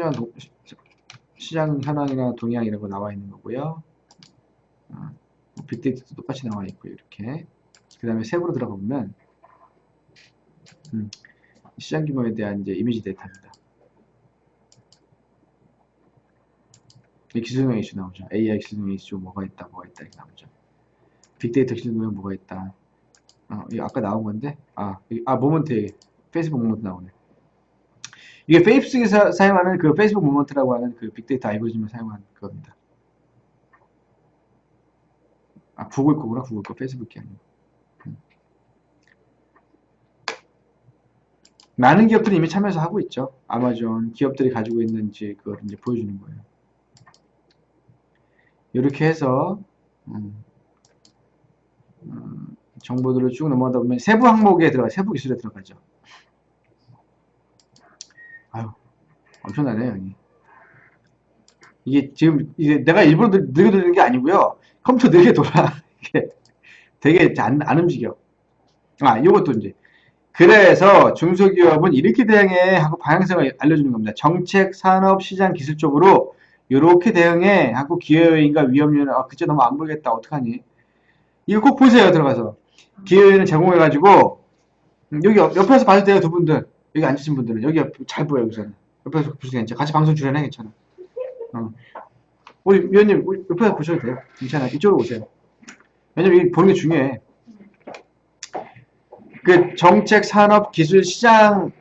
현황이나 동향 이런 거 나와 있는 거고요. 빅데이터도 똑같이 나와 있고 이렇게. 그 다음에 세부로 들어가 보면 시장 규모에 대한 이제 이미지 데이터입니다. 기술명 이슈 나오죠. AI 기술명 이슈 뭐가 있다, 이렇게 나오죠. 빅데이터 기술명 뭐가 있다. 이거 아까 나온 건데, 모먼트, 페이스북 모먼트 나오네. 이게 페이스북에서 사용하는 그 페이스북 모먼트라고 하는 그 빅데이터 알고리즘을 사용하는 그겁니다. 구글 거구나, 구글 거, 페이스북이 아니고. 많은 기업들이 이미 참여해서 하고 있죠. 아마존, 기업들이 가지고 있는지 그걸 이제 보여주는 거예요. 이렇게 해서, 정보들을 쭉 넘어가다 보면 세부 항목에 세부 기술에 들어가죠. 아유, 엄청나네요, 여기. 이게 지금, 내가 일부러 느리게 돌리는 게 아니고요. 컴퓨터 느리게 돌아. 이게 되게 안 움직여. 요것도 이제. 그래서 중소기업은 이렇게 대응해 하고 방향성을 알려주는 겁니다. 정책, 산업, 시장, 기술 쪽으로 이렇게 대응해 하고 기회요인과 위험요인, 그쵸, 너무 안 보겠다. 어떡하니? 이거 꼭 보세요, 들어가서. 기회요인을 제공해가지고, 여기 옆에서 봐도 돼요, 두 분들. 여기 앉으신 분들은. 여기 잘 보여요, 우선. 옆에서 보시면 괜찮아. 같이 방송 출연해, 괜찮아. 우리 위원님, 옆에서 보셔도 돼요. 괜찮아. 이쪽으로 오세요. 왜냐면 이게 보는 게 중요해. 그 정책, 산업, 기술, 시장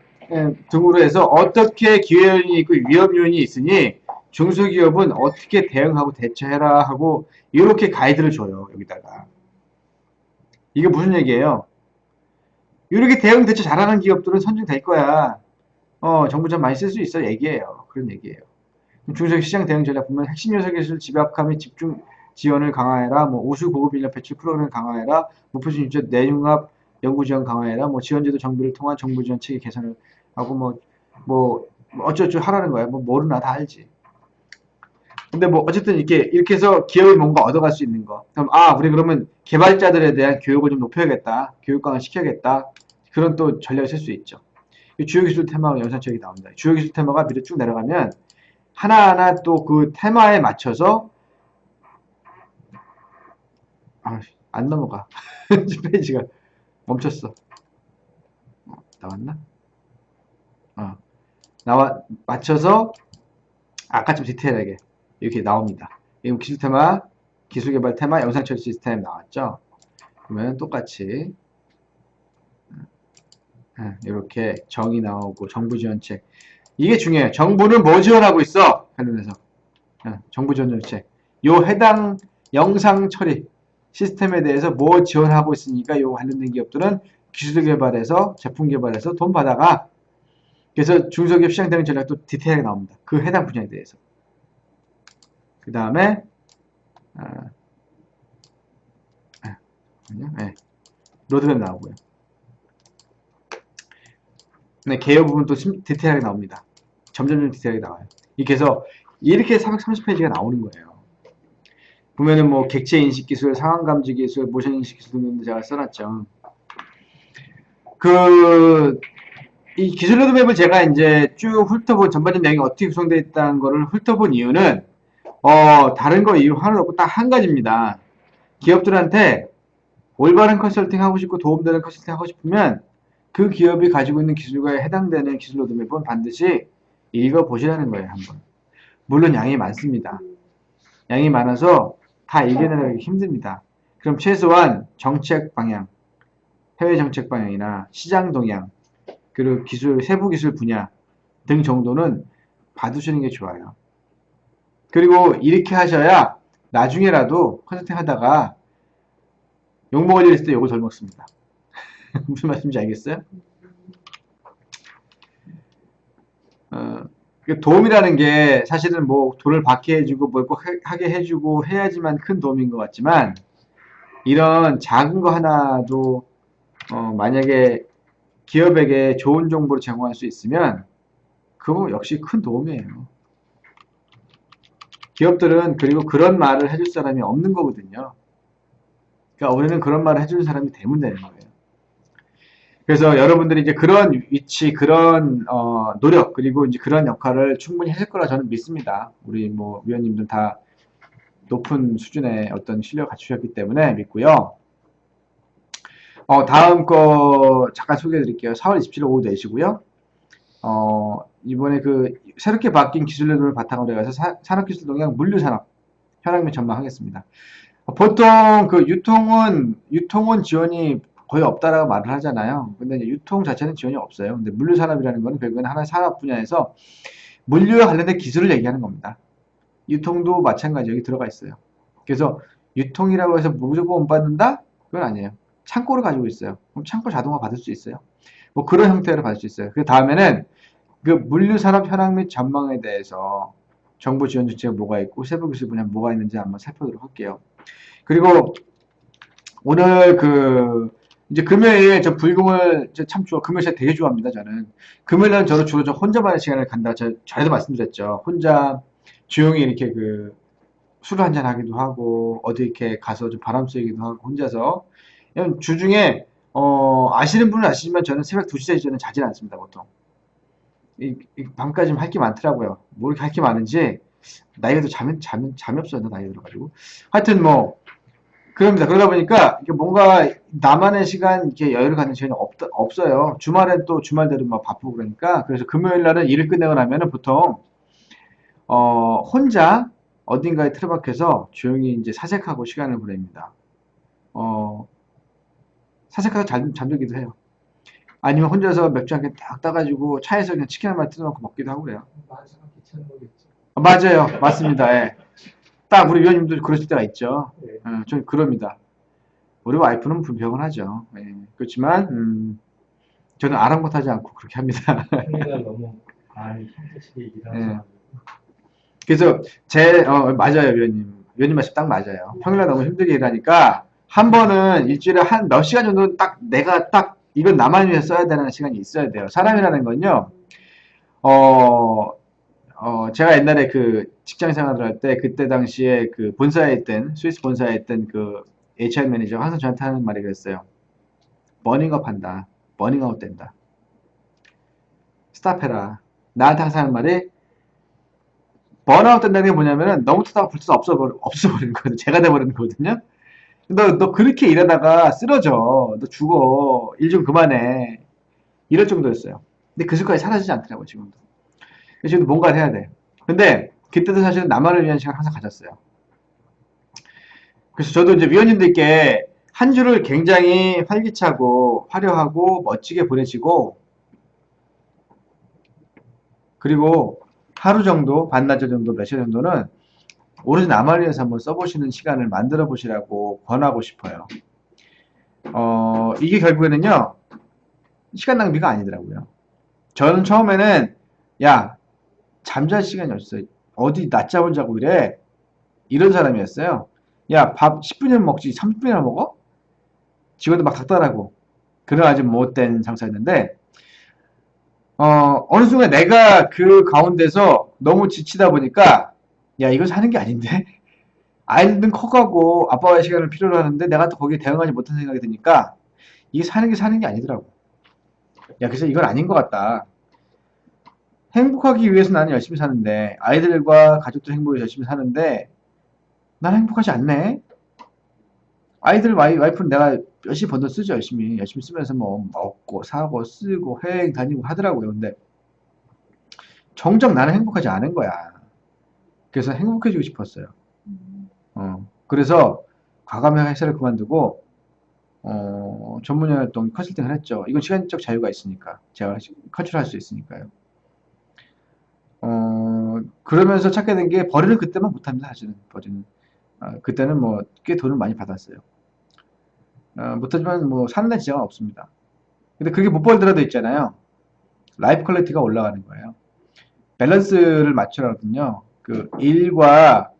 등으로 해서 어떻게 기회요인이 있고 위험 요인이 있으니 중소기업은 어떻게 대응하고 대처해라 하고 이렇게 가이드를 줘요. 여기다가. 이게 무슨 얘기예요? 이렇게 대응 대처 잘하는 기업들은 선정될 거야. 정부 좀 많이 쓸 수 있어 얘기예요. 그런 얘기예요. 중소기업 시장 대응 전략 보면 핵심 요소 기술 집약화 및 집중 지원을 강화해라. 우수 고급 인력 배출 프로그램을 강화해라. 목표 진짜 내융합 연구 지원 강화해라. 지원제도 정비를 통한 정부 지원 체계 개선을 하고 어쩌고 하라는 거야. 모르나 다 알지. 근데 어쨌든 이렇게 해서 기업이 뭔가 얻어갈 수 있는 거. 그럼 우리 그러면 개발자들에 대한 교육을 좀 높여야겠다. 교육 강화 시켜야겠다. 그런 또 전략을 쓸 수 있죠. 주요 기술 테마가 영상책이 나옵니다. 주요 기술 테마가 밑에 쭉 내려가면 하나하나 또 그 테마에 맞춰서 안 넘어가. 페이지가 멈췄어. 나왔나? 맞춰서 아까좀 디테일하게 이렇게 나옵니다. 지금 기술 테마, 기술 개발 테마, 영상 처리 시스템 나왔죠? 그러면 똑같이 이렇게 정의 나오고 정부 지원책. 이게 중요해요. 정부는 뭐 지원하고 있어? 관련해서 정부 지원 정책. 요 해당 영상 처리 시스템에 대해서 뭐 지원하고 있으니까 요 관련된 기업들은 기술 개발해서 제품 개발해서 돈 받아가. 그래서 중소기업 시장 대응 전략도 디테일하게 나옵니다. 그 해당 분야에 대해서. 그 다음에 로드맵 나오고요. 네, 개요 부분 또 디테일하게 나옵니다. 점점 디테일하게 나와요. 이렇게 해서 이렇게 430페이지가 나오는 거예요. 보면은 객체 인식 기술, 상황 감지 기술, 모션 인식 기술 등도 제가 써놨죠. 이 기술 로드맵을 제가 이제 쭉 훑어본 전반적인 내용이 어떻게 구성되어 있다는 거를 훑어본 이유는 다른 거 이유 하나도 없고 딱 한 가지입니다. 기업들한테 올바른 컨설팅 하고 싶고 도움되는 컨설팅 하고 싶으면 그 기업이 가지고 있는 기술과 해당되는 기술 로드맵은 반드시 읽어보시라는 거예요, 한번. 물론 양이 많습니다. 양이 많아서 다 읽어내기 힘듭니다. 그럼 최소한 정책 방향, 해외 정책 방향이나 시장 동향, 그리고 세부 기술 분야 등 정도는 봐두시는 게 좋아요. 그리고 이렇게 하셔야 나중에라도 컨설팅 하다가 욕먹을 일 있을 때 욕을 덜 먹습니다. 무슨 말씀인지 알겠어요? 도움이라는 게 사실은 돈을 받게 해주고 뭘 꼭 하게 해주고 해야지만 큰 도움인 것 같지만 이런 작은 거 하나도 만약에 기업에게 좋은 정보를 제공할 수 있으면 그거 역시 큰 도움이에요. 기업들은 그리고 그런 말을 해줄 사람이 없는 거거든요. 그러니까 우리는 그런 말을 해주는 사람이 되면 되는 거예요. 그래서 여러분들이 이제 그런 위치, 그런 노력, 그리고 이제 그런 역할을 충분히 하실 거라 저는 믿습니다. 우리 위원님들 다 높은 수준의 어떤 실력을 갖추셨기 때문에 믿고요. 다음 거 잠깐 소개해 드릴게요. 4월 27일 오후 4시고요. 이번에 그 새롭게 바뀐 기술력을 바탕으로 해서 산업기술 동향 물류산업 현황 및 전망하겠습니다. 보통 그 유통은 지원이 거의 없다라고 말을 하잖아요. 근데 이제 유통 자체는 지원이 없어요. 근데 물류산업이라는 건 결국엔 하나의 산업 분야에서 물류와 관련된 기술을 얘기하는 겁니다. 유통도 마찬가지 여기 들어가 있어요. 그래서 유통이라고 해서 무조건 못 받는다? 그건 아니에요. 창고를 가지고 있어요. 그럼 창고 자동화 받을 수 있어요. 뭐 그런 형태로 받을 수 있어요. 그 다음에는 그 물류산업 현황 및 전망에 대해서 정부 지원 정책이 뭐가 있고 세부 기술 분야 뭐가 있는지 한번 살펴보도록 할게요. 그리고 오늘 이제 금요일 저 불금을 참 좋아. 금요일 제가 되게 좋아합니다. 저는 금요일날 저도 주로 저 혼자만의 시간을 간다. 전에도 말씀드렸죠. 혼자 조용히 이렇게 술을 한잔 하기도 하고 어디 이렇게 가서 좀 바람 쐬기도 하고 혼자서 그냥 주중에 아시는 분은 아시지만 저는 새벽 2시, 3시 전에 자질 않습니다. 보통 이 밤까지 할 게 많더라고요. 뭐 이렇게 할 게 많은지 나이가 더 잠이 없어요. 나이가 들어가지고 하여튼 뭐 그럽니다. 그러다 보니까 이게 뭔가 나만의 시간 이렇게 여유를 갖는 시간이 없어요. 주말엔 또 주말대로 막 바쁘고 그러니까 그래서 금요일 날은 일을 끝내고 나면은 보통 혼자 어딘가에 틀어박혀서 조용히 이제 사색하고 시간을 보냅니다. 어, 사색하다 잠들기도 해요. 아니면 혼자서 맥주 한 캔 딱 따가지고 차에서 그냥 치킨 한 마리 뜯어놓고 먹기도 하고 그래요. 말처럼 귀찮은 거겠죠. 맞아요. 맞습니다. 예. 딱 우리 위원님도 그러실 때가 있죠. 네. 좀 그럽니다. 우리 와이프는 불평을 하죠. 예. 그렇지만 저는 아랑곳하지 않고 그렇게 합니다. 평일날 너무 힘드시게 일하는 예. 사람. 그래서 맞아요, 위원님. 위원님 말씀 딱 맞아요. 평일날 너무 힘들게 일하니까 한 번은 일주일에 한 몇 시간 정도는 딱 내가 딱 이건 나만 위해 써야 되는 시간이 있어야 돼요. 사람이라는 건요. 제가 옛날에 그 직장 생활을 할 때 그때 당시에 그 본사에 있던 스위스 본사에 있던 그 HR 매니저가 항상 저한테 하는 말이 그랬어요. 버닝업 한다. 버닝아웃 된다. 스탑해라. 나한테 항상 하는 말이 번아웃 된다는 게 뭐냐면은 너무 타다가 불타서 없어버리는 거거든요. 제가 돼버리는 거거든요. 너 그렇게 일하다가 쓰러져. 너 죽어. 일 좀 그만해. 이럴 정도였어요. 근데 그 습관이 사라지지 않더라고요, 지금도. 그래서 지금도 뭔가를 해야 돼. 근데 그때도 사실은 나만을 위한 시간을 항상 가졌어요. 그래서 저도 이제 위원님들께 한 주를 굉장히 활기차고 화려하고 멋지게 보내시고 그리고 하루 정도, 반나절 정도, 몇 시간 정도는 오로지 나만을 위해서 한번 써보시는 시간을 만들어 보시라고 권하고 싶어요. 이게 결국에는요, 시간 낭비가 아니더라고요. 저는 처음에는, 야, 잠잘 시간이 없어. 어디 낮잠을 자고 이래? 이런 사람이었어요. 야, 밥 10분이면 먹지, 30분이나 먹어? 직원도 막 닥달하고. 그런 아주 못된 상사였는데, 어느 순간 내가 그 가운데서 너무 지치다 보니까, 야, 이거 사는 게 아닌데? 아이들은 커가고 아빠와의 시간을 필요로 하는데 내가 또 거기에 대응하지 못한 생각이 드니까 이게 사는 게 아니더라고. 야, 그래서 이건 아닌 것 같다. 행복하기 위해서 나는 열심히 사는데 아이들과 가족들 행복에 열심히 사는데 나는 행복하지 않네. 아이들 와이프는 내가 열심히 번 돈 쓰죠. 열심히 쓰면서 뭐 먹고 사고 쓰고 해외 다니고 하더라고요. 근데 정작 나는 행복하지 않은 거야. 그래서 행복해지고 싶었어요. 그래서 과감하게 회사를 그만두고 전문영 활동 컨설팅을 했죠. 이건 시간적 자유가 있으니까 제가 컨트롤할 수 있으니까요. 그러면서 찾게 된 게 벌이는 그때만 못합니다. 사실은 벌이는 그때는 뭐 꽤 돈을 많이 받았어요. 못하지만 뭐 사는 데 지장은 없습니다. 근데 그게 못 벌더라도 있잖아요. 라이프 퀄리티가 올라가는 거예요. 밸런스를 맞춰라거든요. 그 일과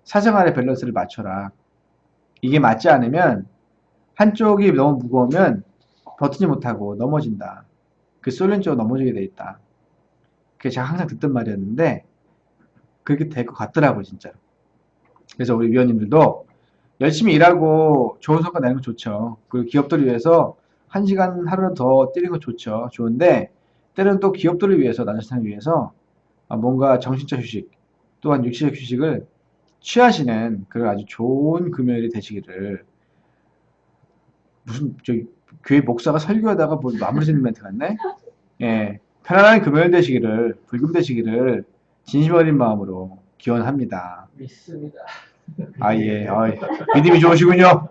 사생활의 밸런스를 맞춰라. 이게 맞지 않으면 한쪽이 너무 무거우면 버티지 못하고 넘어진다. 그 쏠린 쪽으로 넘어지게 돼 있다. 그게 제가 항상 듣던 말이었는데 그렇게 될 것 같더라고요, 진짜. 그래서 우리 위원님들도 열심히 일하고 좋은 성과 내는 거 좋죠. 그리고 기업들을 위해서 한 시간 하루는 더 뛰는 거 좋죠. 좋은데 때로는 또 기업들을 위해서, 나 자신을 위해서 뭔가 정신적 휴식 또한 육체적 휴식을 취하시는 그런 아주 좋은 금요일이 되시기를. 무슨 교회 목사가 설교하다가 뭐 마무리 짓는 멘트 같네? 예. 편안한 금요일 되시기를, 불금 되시기를 진심 어린 마음으로 기원합니다. 믿습니다. 아, 예. 믿음이 좋으시군요.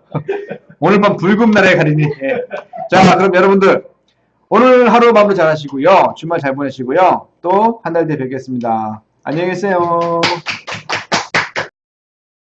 오늘 밤 불금 날에 가리니. 예. 자, 그럼 여러분들, 오늘 하루 마무리 잘 하시고요. 주말 잘 보내시고요. 또 한 달 뒤에 뵙겠습니다. 안녕히 계세요.